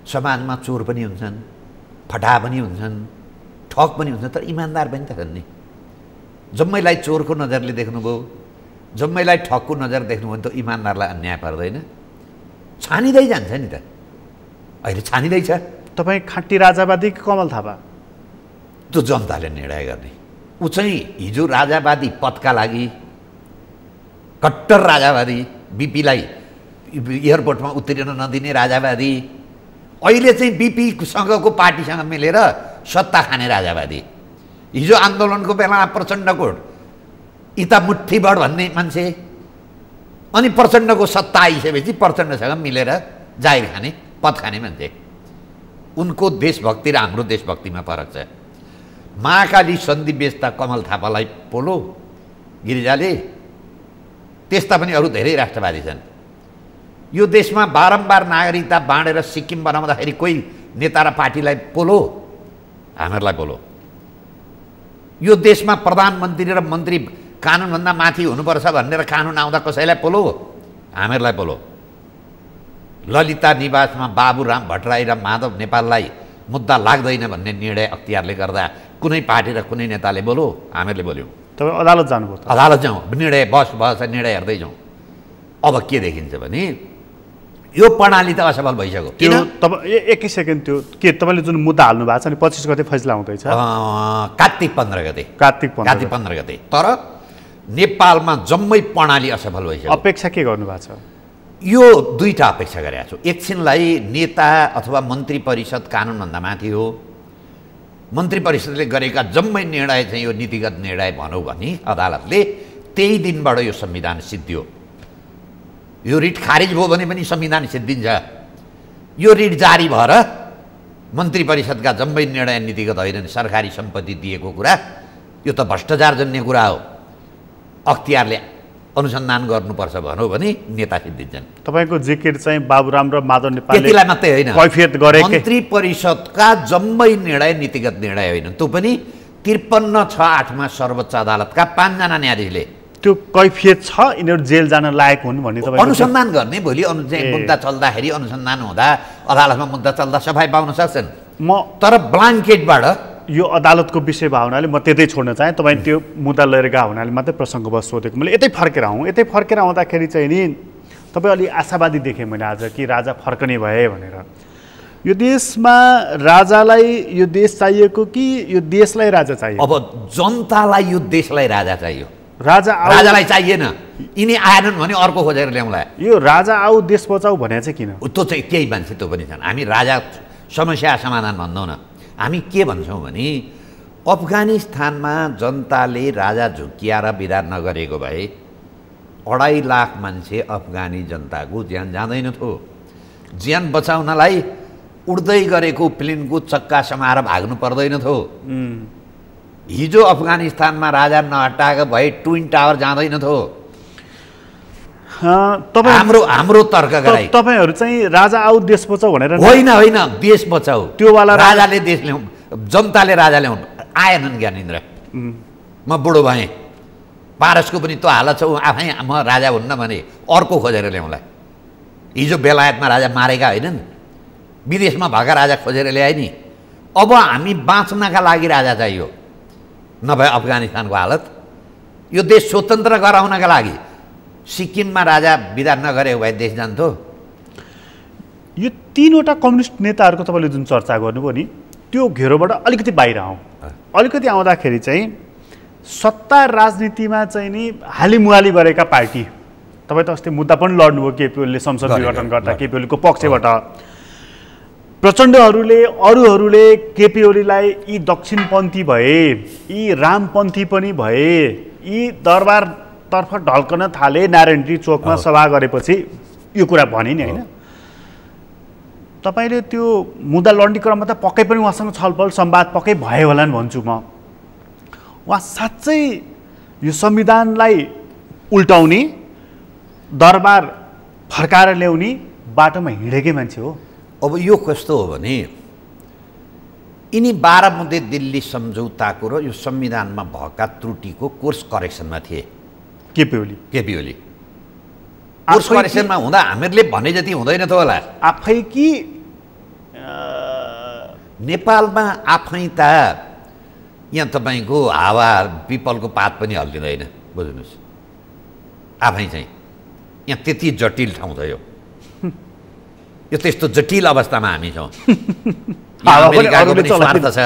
समाजमा चोर पनि हुन्छन्, फटा पनि हुन्छन्, ठग पनि हुन्छ, तर इमान्दार पनि त छन् नि। जम्मैलाई चोरको नजरले देख्नुभयो, जम्मैलाई ठगको नजर देख्नुभयो भने त इमान्दारलाई अन्याय पर्दैन? छानिँदै जान्छ नि त। अहिले छानिँदैछ। तपाईँ खाँटी राजावादी कि कमल थापा? त्यो जनताले निर्णय गर्ने। ऊ चाहिँ हिजो राजावादी पदका लागि कट्टर राजावादी, बिपीलाई एयरपोर्टमा उत्रिन नदिने राजावादी, अहिले चाहिँ बिपीसँगको पार्टीसँग मिलेर सत्ता खाने राजावादी। हिजो आन्दोलनको बेलामा प्रचण्डको इता मुठीबढ भन्ने मान्छे, अनि प्रचण्डको सत्ता आइसकेपछि प्रचण्डसँग मिलेर जाहिर खाने, पद खाने मान्छे। उनको देशभक्ति र हाम्रो देशभक्तिमा फरक छ। महाकाली सन्धि बेच्दा कमल थापालाई पोलो गिरिजाले, त्यस्ता पनि अरू धेरै राष्ट्रवादी छन्। यो देशमा बारम्बार नागरिकता बाँडेर सिक्किम बनाउँदाखेरि कोही नेता र पार्टीलाई पोलो, हामीहरूलाई पोलो। यो देशमा प्रधानमन्त्री र मन्त्री कानुनभन्दा माथि हुनुपर्छ भनेर कानुन आउँदा कसैलाई पोलो, हामीहरूलाई पोलो। ललिता निवासमा बाबुराम भट्टराई र माधव नेपाललाई मुद्दा लाग्दैन भन्ने निर्णय अख्तियारले गर्दा कुनै पार्टी र कुनै नेताले बोलो, हामीहरूले बोल्यौँ। तपाईँ अदालत जानुभयो त? अदालत जाउँ, निर्णय बस निर्णय हेर्दै जाउँ। अब के देखिन्छ भने यो प्रणाली त असफल भइसक्यो। त्यो तपाईँ एकै सेकेन्ड, त्यो के तपाईँले जुन मुद्दा हाल्नु भएको छ नि 25 गते फैसला हुँदैछ? कार्तिक 15 गते। कार्तिक 15 गते। तर नेपालमा जम्मै प्रणाली असफल भइसक्यो। अपेक्षा के गर्नु भएको छ? यो दुईटा अपेक्षा गरेको छु। एकछिनलाई नेता अथवा मन्त्री परिषद कानुनभन्दा माथि हो, मन्त्री परिषदले गरेका जम्मै निर्णय चाहिँ यो नीतिगत निर्णय भनौँ भने अदालतले त्यही दिनबाट यो संविधान सिद्धियो। यो रिट खारिज भयो भने पनि संविधान सिद्धिन्छ। यो रिट जारी भएर मन्त्री परिषदका जम्मै निर्णय नीतिगत होइनन्, सरकारी सम्पत्ति दिएको कुरा, यो त भ्रष्टाचारजन्य कुरा हो। अख्तियारले अनुसन्धान गर्नुपर्छ भनौँ भने नेता सिद्धिन्छन्। तपाईँको जिकिर चाहिँ बाबुराम र माधव नेपालले त्यतिलाई मात्रै होइन, कैफियत गरे। मन्त्री परिषदका जम्मै निर्णय नीतिगत निर्णय होइन, त्यो पनि 53/6/8मा सर्वोच्च अदालतका 5 जना न्यायाधीशले। त्यो कैफियत छ, यिनीहरू जेल जान लायक हुन् भन्ने तपाईँ अनुसन्धान गर्ने। भोलि मुद्दा चल्दाखेरि अनुसन्धान हुँदा अदालतमा मुद्दा चल्दा सफाइ पाउन सक्छन्। तर ब्ल्याङ्केटबाट यो अदालतको विषय भएको हुनाले म त्यतै छोड्न चाहेँ। तपाईँ त्यो मुद्दा लिएर गएको हुनाले मात्रै प्रसङ्गवश सोधेको। मैले यतै फर्केर आउँदाखेरि चाहिँ नि तपाईँ अलि आशावादी देखेँ मैले आज कि राजा फर्कने भए भनेर। यो देशमा राजालाई यो देश चाहिएको कि यो देशलाई राजा चाहियो? अब जनतालाई यो देशलाई राजा चाहियो, राजालाई चाहिएन। यिनी आएनन् भने अर्को खोजेर ल्याउँला। यो राजा आऊ देश बचाऊ भने चाहिँ किन? त्यो चाहिँ केही मान्छे त्यो पनि छन्। हामी राजा समस्या समाधान भन्दैनौँ न, हामी के भन्छौँ भने अफगानिस्तानमा जनताले राजा झुक्किएर विदा नगरेको भए 2.5 लाख मान्छे अफगानी जनताको ज्यान जाँदैन थियो। ज्यान बचाउनलाई उड्दै गरेको प्लेनको चक्का समाएर भाग्नु पर्दैन थियो। हिजो अफगानिस्तानमा राजा नहटाएको भए ट्विन टावर जाँदैन थियो। तपाईँ हाम्रो तर्क गराई तपाईँहरू चाहिँ राजा आऊ देश बचाऊ भनेर होइन देश बचाऊ त्योवाला राजाले देश ल्याउँ जनताले राजा ल्याउनु आएनन् ज्ञानेन्द्र म बुढो भएँ पारसको पनि त्यो हालत छ आफै म राजा हुन्न भने अर्को खोजेर ल्याउँला हिजो बेलायतमा राजा मारेका होइनन् विदेशमा भएका राजा खोजेर ल्याए नि अब हामी बाँच्नका लागि राजा चाहियो नभए अफगानिस्तानको हालत यो देश स्वतन्त्र गराउनका लागि सिक्किममा राजा विदा नगरेको भए देश जान्थ्यो यो 3वटा कम्युनिस्ट नेताहरूको तपाईँले जुन चर्चा गर्नुभयो नि त्यो घेरोबाट अलिकति बाहिर अलिकति आउँदाखेरि चाहिँ सत्ता राजनीतिमा चाहिँ नि हालिमुहाली गरेका पार्टी तपाईँ त अस्ति मुद्दा पनि लड्नुभयो केपी ओलीले संसद विघटन गर्दा केपी ओलीको पक्षबाट प्रचण्डहरूले अरूहरूले केपी ओलीलाई यी दक्षिणपन्थी भए यी रामपन्थी पनि भए यी दरबारतर्फ ढल्कन थाले नारायणी चोकमा सभा गरेपछि यो कुरा भने नि होइन तपाईँले त्यो मुद्दा लड्ने क्रममा त पक्कै पनि उहाँसँग छलफल संवाद पक्कै भयो होला नि भन्छु म उहाँ साँच्चै यो संविधानलाई उल्टाउने दरबार फर्काएर ल्याउने बाटोमा हिँडेकै मान्छे हो अब यो कस्तो हो भने यिनी 12 मुद्दे दिल्ली सम्झौताको र यो संविधानमा भएका त्रुटिको कोर्स करेक्सनमा थिए केपी ओली कोर्स करेक्सनमा हुँदा हामीहरूले भने जति हुँदैन त होला आफै कि नेपालमा आफै त यहाँ तपाईँको हावा पिपलको पात पनि हल्लिँदैन बुझ्नुहोस् आफै चाहिँ यहाँ त्यति जटिल ठाउँ छ यो त्यस्तो जटिल अवस्थामा हामी छौँ अमेरिकाको पनि स्वार्थ छ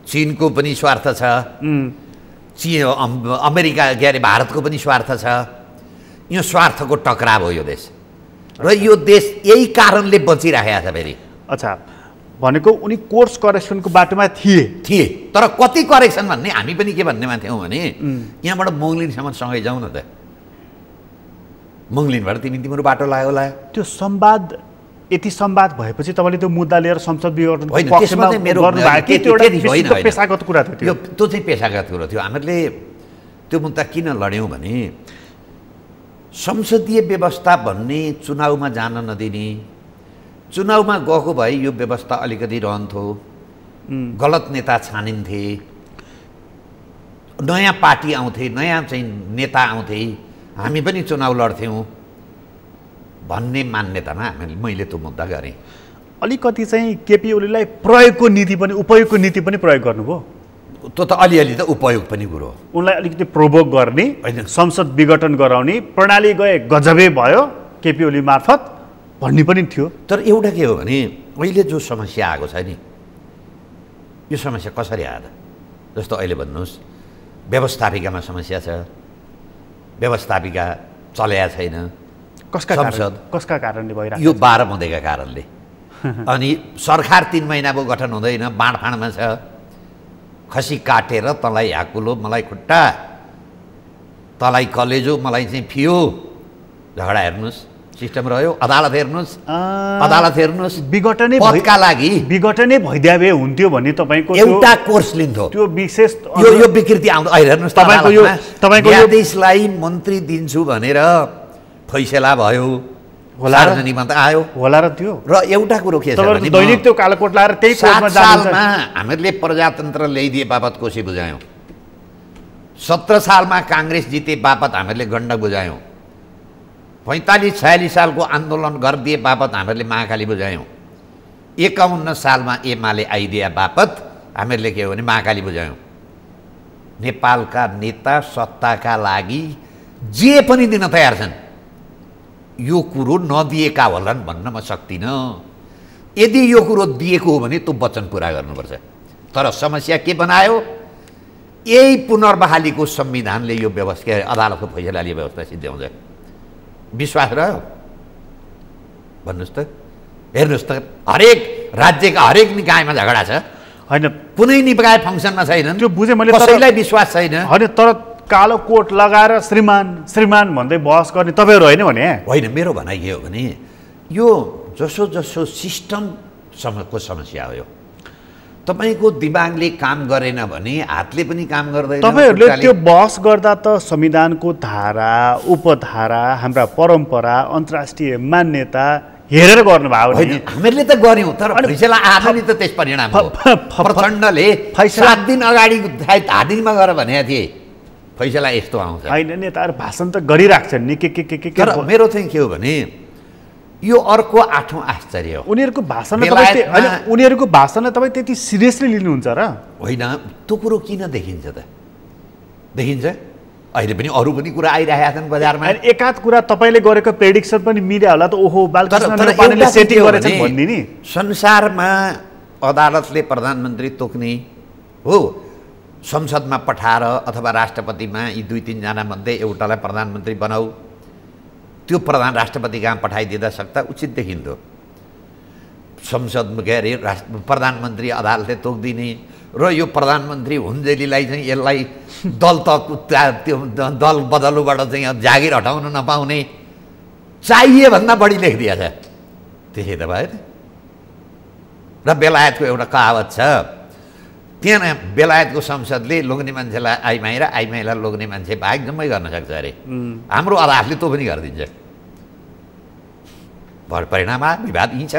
चीनको पनि स्वार्थ छ अमेरिका के अरे भारतको पनि स्वार्थ छ यो स्वार्थको टकराव हो यो देश र यो देश यही कारणले बचिरहेको छ फेरि अच्छा भनेको उनी कोर्स करेक्सनको बाटोमा थिए तर कति करेक्सन भन्ने हामी पनि के भन्नेमा थियौँ भने यहाँबाट मोङलिनसम्म सँगै जाउँ न त मोङलिनबाट तिम्रो बाटो लाग्यो होला त्यो संवाद यति संवाद भएपछि तपाईँले त्यो मुद्दा लिएर संसद विघटनको पक्षमा पेशागत कुरा थियो त्यो चाहिँ पेशागत कुरो थियो हामीहरूले त्यो मुद्दा किन लड्यौँ भने संसदीय व्यवस्था भन्ने चुनावमा जान नदिने चुनावमा गएको भए यो व्यवस्था अलिकति रहन्थ्यो गलत नेता छानिन्थे नयाँ पार्टी आउँथे नयाँ चाहिँ नेता आउँथे हामी पनि चुनाव लड्थ्यौँ भन्ने मान्यतामा मैले त्यो मुद्दा गरेँ अलिकति चाहिँ केपी ओलीलाई प्रयोगको नीति पनि उपयोगको नीति पनि प्रयोग गर्नुभयो त्यो त अलिअलि त उपयोग पनि कुरो उनलाई अलिकति प्रोभोक गर्ने संसद विघटन गराउने प्रणाली गए गजबे भयो केपी ओली मार्फत भन्ने पनि थियो तर एउटा के हो भने अहिले जो समस्या आएको छ नि यो समस्या कसरी आयो जस्तो अहिले भन्नुहोस् व्यवस्थापिकामा समस्या छ व्यवस्थापिका चलेका छैन कसका कारणले भइरहेको यो 12 मुद्देका कारणले अनि सरकार 3 महिना भयो गठन हुँदैन बाँडफाँडमा छ खसी काटेर तँलाई हाकुलो मलाई खुट्टा तँलाई कलेजो मलाई चाहिँ फियो झगडा हेर्नुहोस् सिस्टम रह्यो अदालत हेर्नुहोस् पदका लागि विघटनै भइदिया भए हुन्थ्यो भन्ने तपाईँको एउटा कोर्स लिन्थ्यो त्यो विशेष यो विकृति आउँदा अहिले हेर्नुहोस् तपाईँको यो देशलाई मन्त्री दिन्छु भनेर फैसला भयो होला सार्वजनिकमा त आयो होला र त्यो र एउटा कुरो के छ भने दैनिक त्यो कालोकोट लाएर त्यही कोर्टमा सालमा हामीहरूले प्रजातन्त्र ल्याइदिए बापत कोसी बुझायौँ 17 सालमा काङ्ग्रेस जिते बापत हामीहरूले गण्डक बुझायौँ 45-46 सालको आन्दोलन गरिदिए बापत हामीहरूले महाकाली बुझायौँ 51 सालमा एमाले आइदिए बापत हामीहरूले के हो भने महाकाली बुझायौँ नेपालका नेता सत्ताका लागि जे पनि दिन तयार छन् यो कुरो नदिएका होलान् भन्न म सक्दिनँ यदि यो कुरो दिएको हो भने त्यो वचन पुरा गर्नुपर्छ तर समस्या के बनायो यही पुनर्बहालीको संविधानले यो व्यवस्था अदालतको फैसलाले व्यवस्था सिद्ध्याउँछ विश्वास रह्यो भन्नुहोस् त हेर्नुहोस् त हरेक राज्यका हरेक निकायमा झगडा छ होइन कुनै निकाय फङ्सनमा छैन त्यो बुझेँ मैले कसैलाई विश्वास छैन होइन तर कालो कोट लगाएर श्रीमान भन्दै बहस गर्ने तपाईँहरू होइन भने होइन मेरो भनाइ के हो भने यो जसो सिस्टमको समस्या हो यो तपाईँको दिमागले काम गरेन भने हातले पनि काम गर्दैन। तपाईँहरूले त्यो बहस गर्दा त संविधानको धारा, उपधारा, हाम्रा परम्परा, अन्तर्राष्ट्रिय मान्यता हेरेर गर्नुभयो होइन, हामीहरूले त गऱ्यौँ, तर फैसला आएको नि त त्यस परिणाम हो। प्रचण्डले 7 दिन अगाडि धादिङमा गएर भनेका थिए फैसला यस्तो आउँछ। होइन, नेताहरू भाषण त गरिराख्छन् नि के। तर मेरो चाहिँ के हो भने यो अर्को 8औं आश्चर्य हो। उनीहरूको भाषणलाई तपाईँ त्यति सिरियसली लिनुहुन्छ र? होइन, त्यो कुरो किन देखिन्छ त? देखिन्छ अहिले पनि अरू पनि कुरा आइरहेका छन् बजारमा। एकाध कुरा तपाईँले गरेको प्रेडिक्सन पनि मिडिया होला त, ओहो बालकृष्ण नेपालीले सेटिङ गरेछन् भन्दिनी। संसारमा अदालतले प्रधानमन्त्री तोक्ने हो, संसदमा पठाएर अथवा राष्ट्रपतिमा यी 2-3 जना मध्ये एउटालाई प्रधानमन्त्री बनाऊ, त्यो प्रधान राष्ट्रपति कहाँ पठाइदिँदा सक्दा उचित देखिन्थ्यो। संसदमा के अरे प्रधानमन्त्री अदालतले तोक्दिने र यो प्रधानमन्त्री हुन्जेलीलाई चाहिँ यसलाई त्यो दल बदलुबाट चाहिँ जागिर हटाउन नपाउने चाहिए भन्दा बढी लेखिदिएछ। त्यसै त भयो। र बेलायतको एउटा कहावत छ, त्यहाँ बेलायतको संसदले लोग्ने मान्छेलाई आइमाई र आइमाईलाई लोग्ने मान्छे बाहेक जम्मै गर्न सक्छ अरे। हाम्रो अदालतले त्यो पनि गरिदिन्छ। परिणाम विवाद यहीँ छ।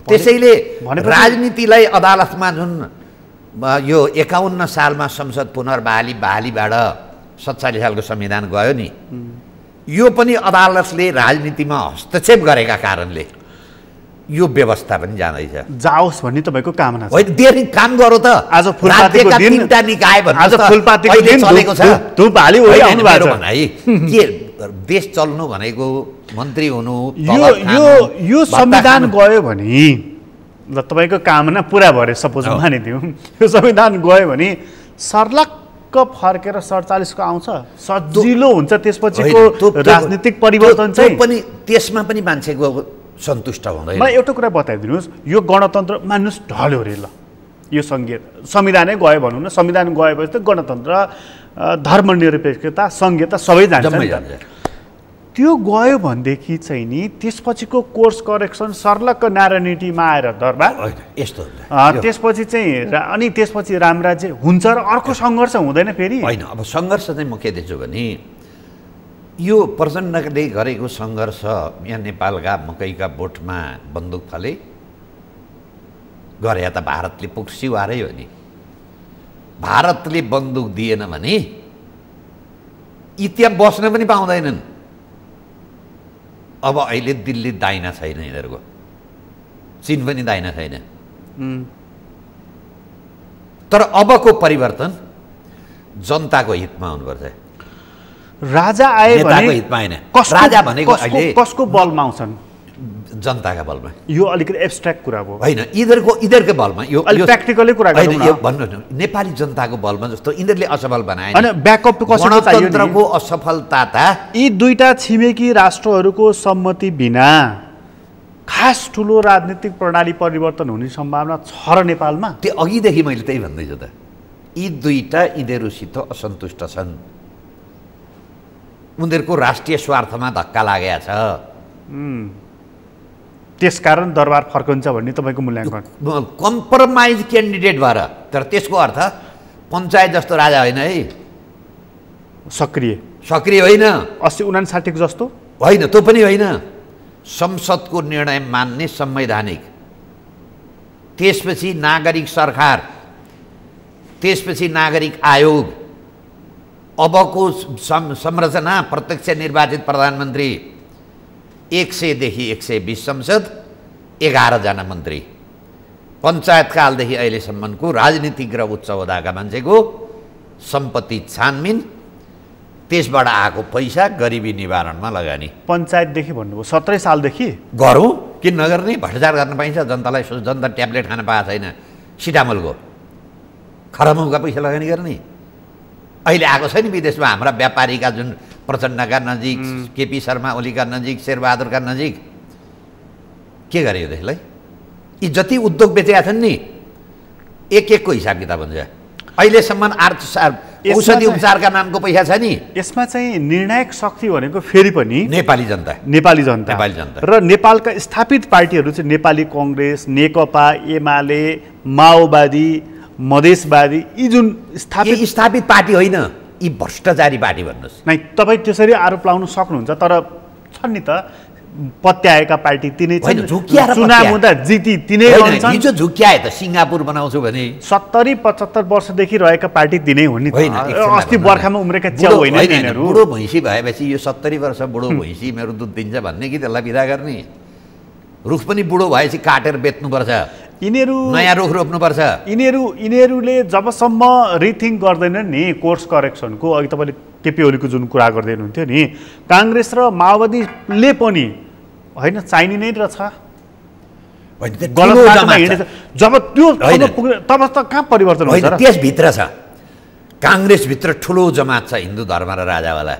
त्यसैले राजनीतिलाई अदालतमा जुन यो 51 सालमा संसद बहालीबाट 47 सालको संविधान गयो नि, यो पनि अदालतले राजनीतिमा हस्तक्षेप गरेका कारणले यो व्यवस्था पनि जाँदैछ। जाओस् भन्ने तपाईँको कामना छ? होइन, देश काम गरो त। आज फुलपातीको दिन, आज फुलपातीको दिन चलेको छ। धुप हाली ओइ आउनु भएको छ है। के देश चल्नु भनेको मन्त्री हुनु, यो संविधान गयो भने ल तपाईँको कामना पुरा भरे सपोज मानिदिउँ, यो संविधान गयो भने सर्लक्क फर्केर 47 को आउँछ, सजिलो हुन्छ त्यसपछिको राजनीतिक परिवर्तन चाहिँ। पनि त्यसमा पनि मान्छेको सन्तुष्ट हुँदैन। मलाई एउटा कुरा बताइदिनुहोस्, यो गणतन्त्र मान्नुहोस् ढल्यो रे, ल यो संविधानै गयो भनौँ न, संविधान गएपछि त गणतन्त्र, धर्मनिरपेक्षता, संघीयता सबै जान्छ। त्यो गयो भनेदेखि चाहिँ नि त्यसपछिको कोर्स करेक्सन सर्लक्क नारायणटीमा आएर दरबार यस्तो त्यसपछि चाहिँ अनि त्यसपछि रामराज्य हुन्छ र अर्को सङ्घर्ष हुँदैन फेरि? होइन, अब सङ्घर्ष चाहिँ म के देख्छु भने यो प्रचण्डले गरेको सङ्घर्ष यहाँ नेपालका मकैका बोटमा बन्दुक फले गरे त भारतले पुग्सिवारै हो नि। भारतले बन्दुक दिएन भने यी त्यहाँ बस्न पनि पाउँदैनन्। अब अहिले दिल्ली दाइना छैन यिनीहरूको, चीन पनि दाइना छैन। तर अबको परिवर्तन जनताको हितमा हुनुपर्छ। राजा आए भने हितमा होइन, राजा भनेको अहिले कसको बलमा आउँछन्? जनताका बलमा। यो अलिकति एब्स्ट्र्याक्ट कुरा हो। होइन, यिनीहरूको बलमा। यो प्र्याक्टिकली कुरा गरौँ न। भन्नु नेपाली जनताको बलमा जस्तो यिनीहरूले असफल बनाए। होइन, ब्याकअप कसको चाहियो? गणतन्त्रको असफलता त यी दुईटा छिमेकी राष्ट्रहरूको सम्मति बिना खास ठुलो राजनीतिक प्रणाली परिवर्तन हुने सम्भावना छ र नेपालमा? त्यो अघिदेखि मैले त्यही भन्दैछु त। यी दुईटा यिनीहरूसित असन्तुष्ट छन्, उनीहरूको राष्ट्रिय स्वार्थमा धक्का लागेको छ, त्यसकारण दरबार फर्कन्छ भन्ने तपाईँको मूल्याङ्कन? कम्प्रोमाइज क्यान्डिडेट भएर। तर त्यसको अर्थ पञ्चायत जस्तो राजा होइन है, सक्रिय होइन। 80-59 को जस्तो होइन, त्यो पनि होइन। संसदको निर्णय मान्ने संवैधानिक, त्यसपछि नागरिक सरकार, त्यसपछि नागरिक आयोग, अबको संरचना प्रत्यक्ष निर्वाचित प्रधानमन्त्री, 100 देखि 120 संसद, 11 जना मन्त्री, पञ्चायतकालदेखि अहिलेसम्मको राजनीतिक र उच्च ओहदाका मान्छेको सम्पत्ति छानबिन, त्यसबाट आएको पैसा गरिबी निवारणमा लगानी। पञ्चायतदेखि भन्नुभयो 17 सालदेखि गरौँ, किन नगर्ने? भ्रष्टाचार गर्न पाइन्छ? जनतालाई जनता ट्याब्लेट खान पाएको छैन सिटामलको, खरमौका पैसा लगानी गर्ने। अहिले आएको छ नि विदेशमा हाम्रा व्यापारीका, जुन प्रचण्डका नजिक, केपी शर्मा ओलीका नजिक, शेरबहादुरका नजिक, के गरे यो देशलाई? यी जति उद्योग बेचेका छन् नि, एक एकको हिसाब किताब हुन्छ। अहिलेसम्म औषधि उपचारका नामको पैसा छ नि। यसमा चाहिँ निर्णायक शक्ति भनेको फेरि पनि नेपाली जनता र नेपालका स्थापित पार्टीहरू चाहिँ नेपाली कङ्ग्रेस, नेकपा, एमाले, माओवादी, मधेसवादी, यी जुन स्थापित पार्टी होइन, यी भ्रष्टाचारी पार्टी भन्नुहोस्। नै तपाईँ त्यसरी आरोप लाउन सक्नुहुन्छ, तर छन् नि त पत्याएका पार्टी तिनै छन्, चुनाव हुँदा जिती तिनै रहन्छन्। हिजो झुक्क्याए त सिङ्गापुर बनाउँछु भने 70-75 वर्षदेखि रहेका पार्टी तिनै हुन् नि। अस्ति बर्खामा उम्रेका च्याउ होइन यिनीहरू। बुढो भैँसी भएपछि यो 70 वर्ष बुढो भैँसी मेरो दुध दिन्छ भन्ने कि त्यसलाई बिदा गर्ने? रुख पनि बुढो भएपछि काटेर बेच्नुपर्छ, यिनीहरू नयाँ रुख रोप्नुपर्छ। यिनीहरूले जबसम्म रिथिङ्क गर्दैनन् नि कोर्स करेक्सनको, अघि तपाईँले केपी ओलीको जुन कुरा गर्दै हुनुहुन्थ्यो नि, काङ्ग्रेस र माओवादीले पनि होइन चाहिने नै रहेछ। जब त्यो तब त कहाँ परिवर्तन हुन्छ? त्यसभित्र छ, काङ्ग्रेसभित्र ठुलो जमात छ हिन्दू धर्म र राजावाला,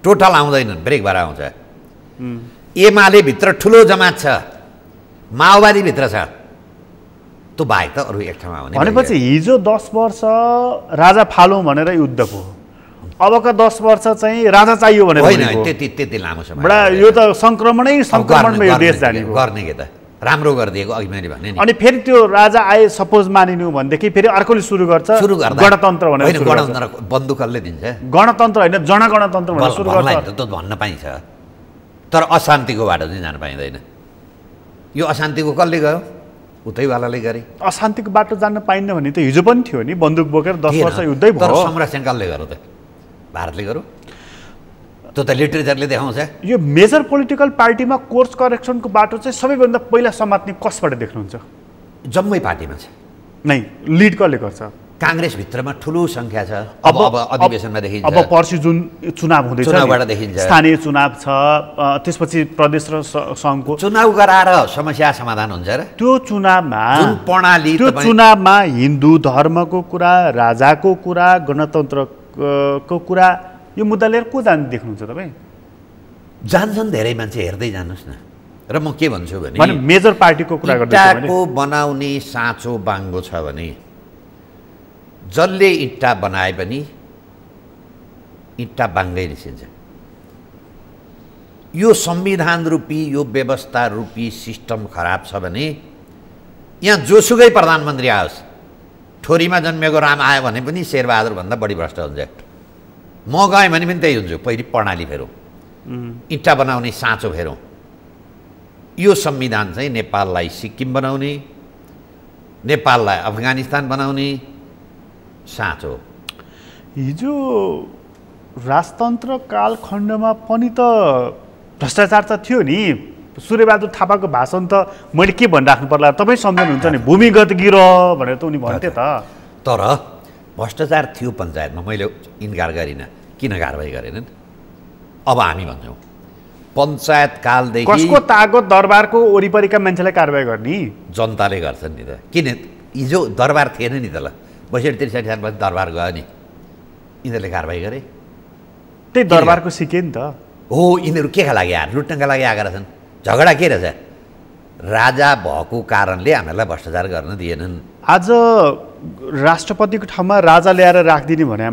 टोटल आउँदैनन्, ब्रेक भएर आउँछ। एमाले भित्र ठुलो जमात छ, माओवादीभित्र छ, त्यो बाहेक त अरू एक ठाउँमा हुने। भनेपछि हिजो 10 वर्ष राजा फालौँ भनेर युद्ध भयो, अबका 10 वर्ष चाहिँ राजा चाहियो भनेर होइन। त्यति लामो समय बडा यो त सङ्क्रमणमा यो देश जाने हो। गर्ने के त राम्रो गरिदिएको, अघि मैले भने नि। अनि फेरि त्यो राजा आए सपोज मानिनु भनेदेखि फेरि अर्कोले सुरु गर्दा गणतन्त्र भनेर सुरु गर्छ। गणतन्त्र बन्दुकले दिन्छ, गणतन्त्र होइन जनगणतन्त्र भनेर सुरु गर्छ। त भन्न पाइन्छ, तर अशान्तिको बाटो चाहिँ जान पाइँदैन। यो अशान्तिको कसले गयो? उतैवालाले गरे। अशान्तिको बाटो जान्न पाइन्न भने त हिजो पनि थियो नि, बन्दुक बोकेर 10 वर्ष युद्धै भयो। तर संरक्षण कसले गर्यो त? भारतले गर्यो। त्यो त लिटरेचरले देखाउँछ। यो मेजर पोलिटिकल पार्टीमा कोर्स करेक्सनको बाटो चाहिँ सबैभन्दा पहिला समात्ने कसबाट देख्नुहुन्छ? जम्मै पार्टीमा छ नै। लिड कसले गर्छ? काङ्ग्रेसभित्रमा ठुलो सङ्ख्या छ। अब अधिवेशनमा देखिन्छ। अब पर्सि जुन चुनाव हुँदैछ, चुनावबाट देखिन्छ। स्थानीय चुनाव छ, त्यसपछि प्रदेश र सङ्घको चुनाव गराएर समस्या समाधान हुन्छ र? त्यो चुनावमा प्रणाली, त्यो चुनावमा हिन्दू धर्मको कुरा, राजाको कुरा, गणतन्त्रको कुरा, यो मुद्दा लिएर को जान देख्नुहुन्छ तपाईँ? जान्छन् धेरै मान्छे, हेर्दै जानुहोस् न। र म के भन्छु भने मेजर पार्टीको कुरा गर्दैछु भने इँटाको बनाउने साँचो बाङ्गो छ भने जसले इँटा बनाए पनि इँटा बाङ्गै निस्किन्छ। यो संविधान रूपी, यो व्यवस्था रूपी सिस्टम खराब छ भने यहाँ जोसुकै प्रधानमन्त्री आओस्, ठोरीमा जन्मेको राम आयो भने पनि शेरबहादुरभन्दा बढी भ्रष्ट हुन्छ। म गएँ भने पनि त्यही हुन्छु। पहिली प्रणाली फेरौँ, इँटा बनाउने साँचो फेरौँ। यो संविधान चाहिँ नेपाललाई सिक्किम बनाउने, नेपाललाई अफगानिस्तान बनाउने साँचो। हिजो राजतन्त्र कालखण्डमा पनि त भ्रष्टाचार त थियो नि। सूर्यबहादुर थापाको भाषण त मैले के भनिराख्नु पर्ला, तपाईँ सम्झनुहुन्छ नि, भूमिगत गिरह भनेर त उनी भन्थे त। तर भ्रष्टाचार थियो पञ्चायतमा, मैले इन्कार गरिनँ। किन कारवाही गरेनन्? अब हामी भन्छौँ पञ्चायत कालदेखि कसको तागत दरबारको वरिपरिका मान्छेलाई कारवाही गर्ने? जनताले गर्छन् नि त। किन हिजो दरबार थिएन नि त? ल 62-63 सालपछि दरबार गयो नि, यिनीहरूले कारवाही गरे। त्यही दरबारको सिके नि त हो। यिनीहरू के का लागि आएर लुट्नका लागि आएका रहेछन्। झगडा के रहेछ? राजा भएको कारणले हामीहरूलाई भ्रष्टाचार गर्न दिएनन्। आज राष्ट्रपतिको ठाउँमा राजा ल्याएर राखिदिने भने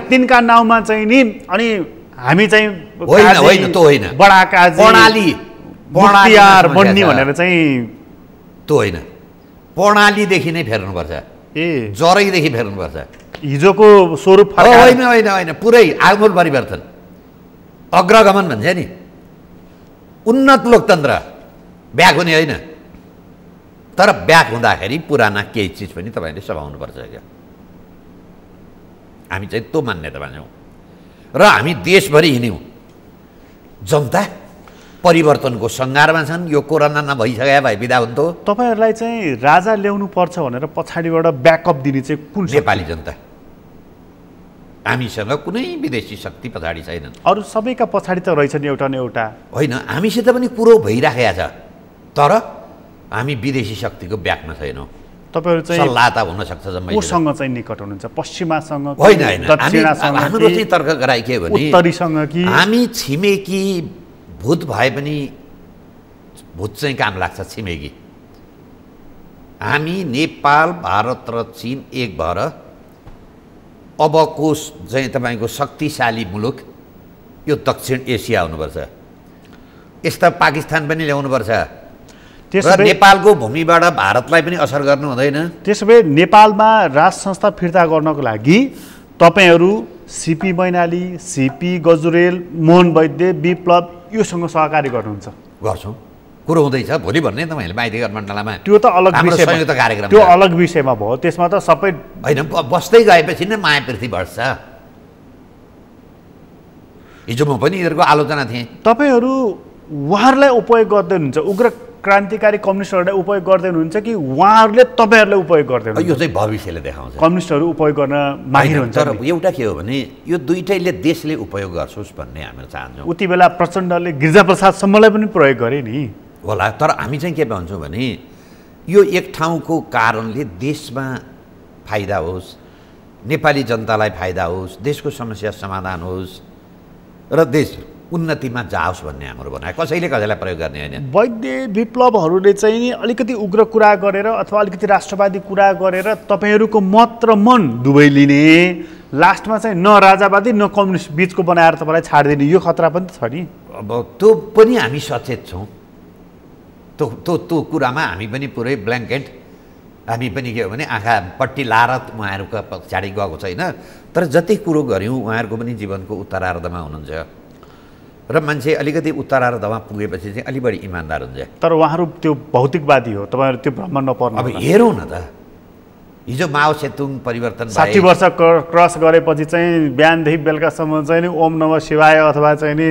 तिनका नाउँमा चाहिँ नि, अनि हामी चाहिँ बन्ने भनेर चाहिँ त्यो होइन, प्रणालीदेखि नै फेर्नुपर्छ। जरैदेखि फेर्नुपर्छ। हिजोको स्वरूप होइन होइन होइन, पुरै आमूल परिवर्तन, अग्रगमन भन्छ नि, उन्नत लोकतन्त्र। ब्याक हुने होइन, तर ब्याक हुँदाखेरि पुराना केही चिज पनि तपाईँले सघाउनुपर्छ क्या। हामी चाहिँ त्यो मान्यता मान्छौँ र हामी देशभरि हिँड्यौँ। जनता परिवर्तनको सङ्घारमा छन्। यो कोरोना नभइसके भए बिदा हुन्थ्यो। तपाईँहरूलाई चाहिँ राजा ल्याउनु पर्छ भनेर पछाडिबाट ब्याकअप दिने चाहिँ कुन? नेपाली जनता। हामीसँग कुनै विदेशी शक्ति पछाडि छैनन्। अरू सबैका पछाडि त रहेछ नि एउटा न एउटा। होइन, हामीसित पनि कुरो भइराखेको छ, तर हामी विदेशी शक्तिको ब्याकमा छैनौँ। तपाईँहरू चाहिँ सल्लाह त हुनसक्छ जम्मै। कोसँग चाहिँ निकट हुनुहुन्छ? पश्चिमासँग, होइन होइन, दक्षिणासँग, हाम्रो चाहिँ तर्क गराइ के भने उत्तरीसँग कि हामी छिमेकी भूत भए पनि भूत चाहिँ काम लाग्छ छिमेकी। हामी नेपाल, भारत र चीन एक भएर अबको चाहिँ तपाईँको शक्तिशाली मुलुक यो दक्षिण एसिया हुनुपर्छ। यस्ता पाकिस्तान पनि ल्याउनुपर्छ र नेपालको भूमिबाट भारतलाई पनि असर गर्नु हुँदैन। त्यसो भए नेपालमा राज संस्था फिर्ता गर्नको लागि तपाईँहरू सिपी मैनाली, सिपी गजुरेल, मोहन वैद्य, विप्लव योसँग सहकारी गर्नुहुन्छ? गर्छौँ, कुरो हुँदैछ। भोलि भन्ने तपाईँहरूले माइती गठबन्धनमा त्यो त अलग विषय, संयुक्त कार्यक्रम त्यो अलग विषयमा भयो। त्यसमा त सबै होइन, बस्दै गएपछि नै मायापृथ्वी बढ्छ। हिजो म पनि यिनीहरूको आलोचना थिएँ। तपाईँहरू उहाँहरूलाई उपयोग गर्दै हुनुहुन्छ, उग्र क्रान्तिकारी कम्युनिस्टहरूलाई उपयोग गर्दै हुनुहुन्छ कि उहाँहरूले तपाईँहरूलाई उपयोग गर्दै हुनुहुन्छ? यो चाहिँ भविष्यले देखाउँछ। कम्युनिस्टहरू उपयोग गर्न माहिर हुन्छ। तर एउटा के हो भने यो दुईटैले देशले उपयोग गर्छोस् भन्ने हामी चाहन्छौँ। उति बेला प्रचण्डले गिरिजाप्रसादसम्मलाई पनि प्रयोग गरे नि होला। तर हामी चाहिँ के भन्छौँ भने यो एक ठाउँको कारणले देशमा फाइदा होस्, नेपाली जनतालाई फाइदा होस्, देशको समस्या समाधान होस् र देश उन्नतिमा जाओस् भन्ने हाम्रो भनाइ। कसैले कसैलाई प्रयोग गर्ने होइन। वैद्य विप्लवहरूले चाहिँ नि अलिकति उग्र कुरा गरेर अथवा अलिकति राष्ट्रवादी कुरा गरेर तपाईँहरूको मत र मन दुवै लिने, लास्टमा चाहिँ न राजावादी न कम्युनिस्ट बिचको बनाएर तपाईँलाई छाडिदिने, यो खतरा पनि छ नि। अब त्यो पनि हामी सचेत छौँ। त्यो कुरामा हामी पनि पुरै ब्ल्याङ्केट, हामी पनि के हो भने आँखा पट्टी लाएर उहाँहरूको पछाडि गएको छैन। तर जति कुरो गऱ्यौँ उहाँहरूको पनि जीवनको उत्तरार्धमा हुनुहुन्छ र मान्छे अलिकति उत्तरार्धमा पुगेपछि चाहिँ अलि बढी इमान्दार हुन्छ। तर उहाँहरू त्यो भौतिकवादी हो, तपाईँहरू त्यो भ्रमण नपर्नु। अब हेरौँ न त, हिजो माओ सेतुङ परिवर्तन 60 वर्ष क्रस गरेपछि चाहिँ बिहानदेखि बेलुकासम्म चाहिँ नि ओम नमः शिवाय अथवा चाहिँ नि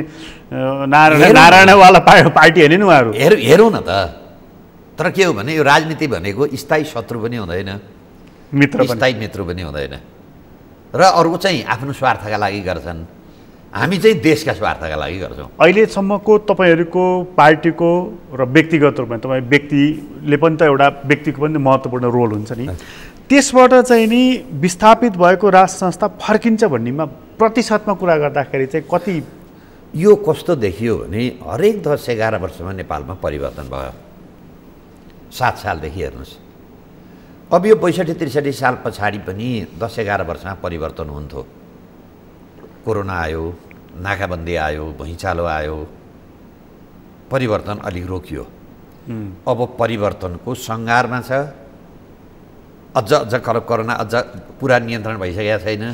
नारायणवाला पार्टी होइन नि उहाँहरू। हेरौँ न त। तर के हो भने यो राजनीति भनेको स्थायी शत्रु पनि हुँदैन, स्थायी मित्र पनि हुँदैन र अरू चाहिँ आफ्नो स्वार्थका लागि गर्छन्। हामी चाहिँ देशका स्वार्थका लागि गर्छौँ। अहिलेसम्मको तपाईँहरूको पार्टीको र व्यक्तिगत रूपमा तपाईँ व्यक्तिले पनि त एउटा व्यक्तिको पनि महत्त्वपूर्ण रोल हुन्छ नि, त्यसबाट चाहिँ नि विस्थापित भएको राज संस्था फर्किन्छ भन्नेमा प्रतिशतमा कुरा गर्दाखेरि चाहिँ कति? यो कस्तो देखियो भने हरेक 10-11 वर्षमा नेपालमा परिवर्तन भयो। 7 सालदेखि हेर्नुहोस्। अब यो 62-63 साल पछाडि पनि 10-11 वर्षमा परिवर्तन हुन्थ्यो। कोरोना आयो, नाकाबन्दी आयो, भुइँचालो आयो, परिवर्तन अलिक रोकियो। अब परिवर्तनको सङ्घारमा छ। अझ कोरोना अझ पुरा नियन्त्रण भइसकेको छैन।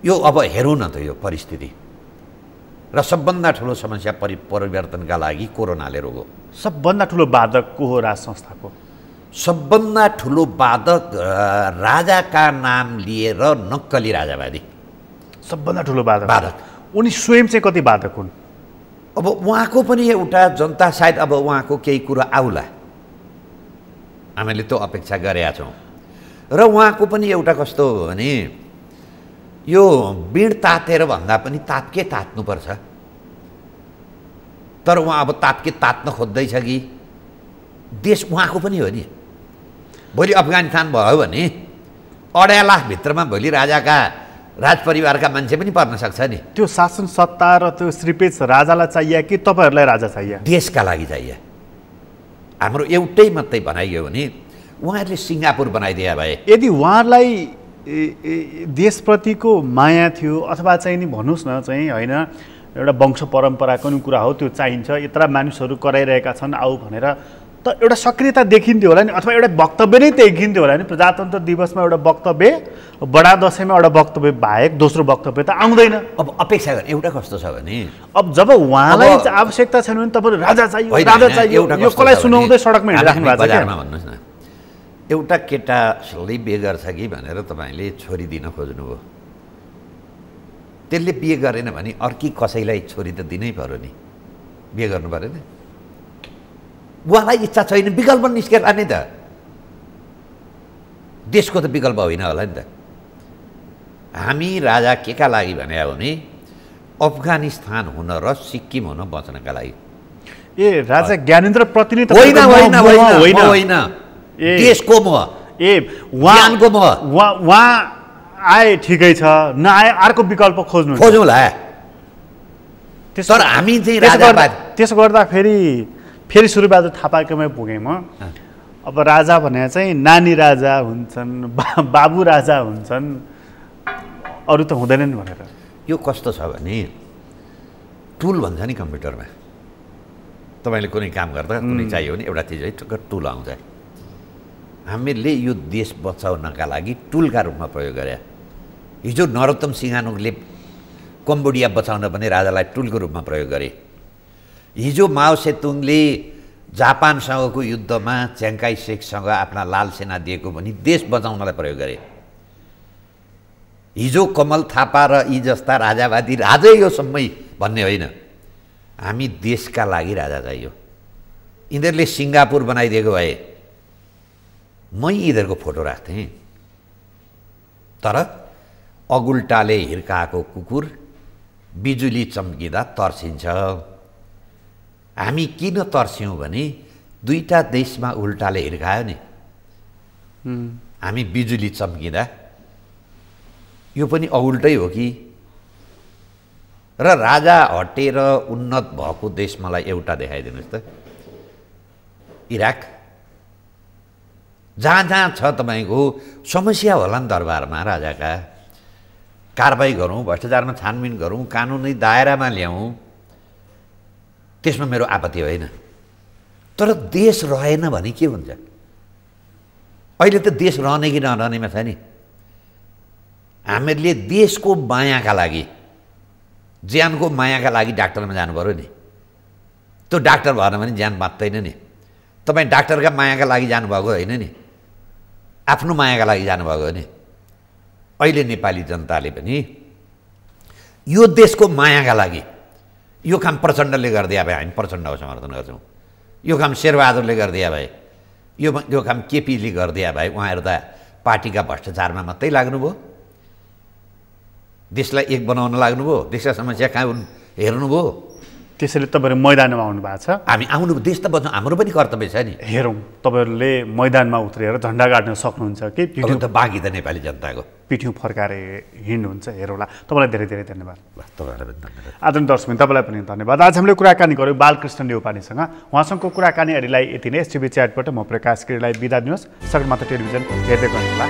यो अब हेरौँ न त यो परिस्थिति। र सबभन्दा ठुलो समस्या परिवर्तनका लागि कोरोनाले रोक्यो। सबभन्दा ठुलो बाधक को हो राज संस्थाको? सबभन्दा ठुलो बाधक राजाका नाम लिएर नक्कली राजावादी सबभन्दा ठुलो बाधक। उनी स्वयं चाहिँ कति बाधक हुन्? अब उहाँको पनि एउटा जनता सायद अब उहाँको केही कुरा आउला, हामीले त्यो अपेक्षा गरेका छौँ। र उहाँको पनि एउटा कस्तो हो भने यो बिँड तातेर भन्दा पनि तात्के तात्नुपर्छ। तर उहाँ अब तात्के तात्न खोज्दैछ कि देश उहाँको पनि हो नि। भोलि अफगानिस्तान भयो भने 2.5 लाख भित्रमा भोलि राजाका राजपरिवारका मान्छे पनि पर्न सक्छ नि। त्यो शासन सत्ता र त्यो श्रीपेच राजालाई चाहियो कि तपाईँहरूलाई राजा चाहियो? देशका लागि चाहियो। हाम्रो एउटै मात्रै बनाइयो भने उहाँहरूले सिङ्गापुर बनाइदिए भए। यदि उहाँहरूलाई देशप्रतिको माया थियो अथवा चाहिँ नि भन्नुहोस् न चाहिँ होइन एउटा वंश परम्पराको नि कुरा हो, त्यो चाहिन्छ, यत्र मानिसहरू कराइरहेका छन् आऊ भनेर त एउटा सक्रियता देखिन्थ्यो होला नि, अथवा एउटा वक्तव्य नै देखिन्थ्यो होला नि। प्रजातन्त्र दिवसमा एउटा वक्तव्य, बडा दसैँमा एउटा वक्तव्य बाहेक दोस्रो वक्तव्य त आउँदैन। अब अपेक्षा गर्ने एउटा कस्तो छ भने अब जब उहाँलाई आवश्यकता छैन भने तपाईँ राजा चाहियो, राजा चाहियो, यो कसलाई सुनाउँदै सडकमा हिँडिराख्नु भएको छ? भन्नुहोस् न, एउटा केटाले बिहे गर्छ कि भनेर तपाईँले छोरी दिन खोज्नुभयो, त्यसले बिहे गरेन भने अर्की कसैलाई छोरी त दिनै पर्यो नि, बिहे गर्नु पऱ्यो नि। उहाँलाई इच्छा छैन, विकल्प निस्केला नि त। देशको त विकल्प होइन होला नि त। हामी राजा के का लागि भने हो भने अफगानिस्तान हुन र सिक्किम हुन बच्नका लागि। ए राजा ज्ञानेन्द्र प्रतिनिधि होइन, देशको मोह, उहाँको मोह। उहाँ आए ठिकै छ, नआए अर्को विकल्प खोज्नुला। तर हामी चाहिँ त्यसो गर्दाखेरि फेरि सुरुबहादुर थापाकोमै पुगेँ म। अब राजा भने चाहिँ नानी राजा हुन्छन्, बाबु राजा हुन्छन्, अरू त हुँदैनन् भनेर। यो कस्तो छ भने टुल भन्छ नि कम्प्युटरमा, तपाईँले कुनै काम गर्दा कुनै चाहियो भने एउटा चिज है टुल आउँछ। हामीले यो देश बचाउनका लागि टुलका रूपमा प्रयोग गरे। हिजो नरोत्तम सिंहानुले कम्बोडिया बचाउन पनि राजालाई टुलको रूपमा प्रयोग गरे। हिजो माओ सेतुङले जापानसँगको युद्धमा च्याङ्काई सेकसँग आफ्ना लाल सेना दिएको पनि देश बचाउनलाई प्रयोग गरे। हिजो कमल थापा र यी जस्ता राजावादी राजै यो सम्मै भन्ने होइन, हामी देशका लागि राजा चाहियो। यिनीहरूले सिङ्गापुर बनाइदिएको भए मै यिनीहरूको फोटो राख्थेँ, तर अगुल्टाले हिर्काएको कुकुर बिजुली चम्किँदा तर्सिन्छ। हामी किन तर्स्यौँ भने दुईटा देशमा उल्टाले हिर्कायो नि, हामी बिजुली चम्किँदा यो पनि अउल्टै हो कि। र राजा हटेर उन्नत भएको देश मलाई एउटा देखाइदिनुहोस् त, इराक। जहाँ जहाँ छ तपाईँको समस्या होला नि दरबारमा राजाका, कारबाही गरौँ, भ्रष्टाचारमा छानबिन गरौँ, कानुनी दायरामा ल्याउँ, त्यसमा मेरो आपत्ति होइन। तर देश रहेन भने के हुन्छ? अहिले त देश रहने कि नरहनेमा छ नि। हामीहरूले देशको मायाका लागि, ज्यानको मायाका लागि डाक्टरमा जानु पऱ्यो नि। त्यो डाक्टर भएन भने ज्यान बाँच्दैन नि। तपाईँ डाक्टरका मायाका लागि जानुभएको होइन नि, आफ्नो मायाका लागि जानुभएको हो नि। अहिले नेपाली जनताले पनि यो देशको मायाका लागि यो काम प्रचण्डले गरिदिए भए हामी प्रचण्डको समर्थन गर्छौँ, यो काम शेरबहादुरले गरिदिए भए, यो काम केपीले गरिदिए भए, उहाँहरू त पार्टीका भ्रष्टाचारमा मात्रै लाग्नुभयो, देशलाई एक बनाउन लाग्नुभयो, देशका समस्या कहाँ हुन् हेर्नुभयो। त्यसैले तपाईँहरू मैदानमा आउनु भएको छ। हामी आउनु, देश त बचाउँ, हाम्रो पनि कर्तव्य छ नि। हेरौँ तपाईँहरूले मैदानमा उत्रेर झन्डा गाड्न सक्नुहुन्छ कि पिठ्यौँ त बाँकी त नेपाली जनताको पिठ्यौँ फर्काएर हिँड्नुहुन्छ, हेरौँला। तपाईँलाई धेरै धेरै धन्यवाद। तपाईँलाई पनि धन्यवाद। आदरणीय दर्शक, तपाईँलाई पनि धन्यवाद। आज हामीले कुराकानी गऱ्यौँ बालकृष्ण नेउपानेसँग। उहाँसँगको कुराकानीहरूलाई यति नै। एसटिभी च्याटबाट म प्रकाश गिरीलाई बिदा दिनुहोस्। सगरमाथा टेलिभिजन हेर्दै गर्नुहोला।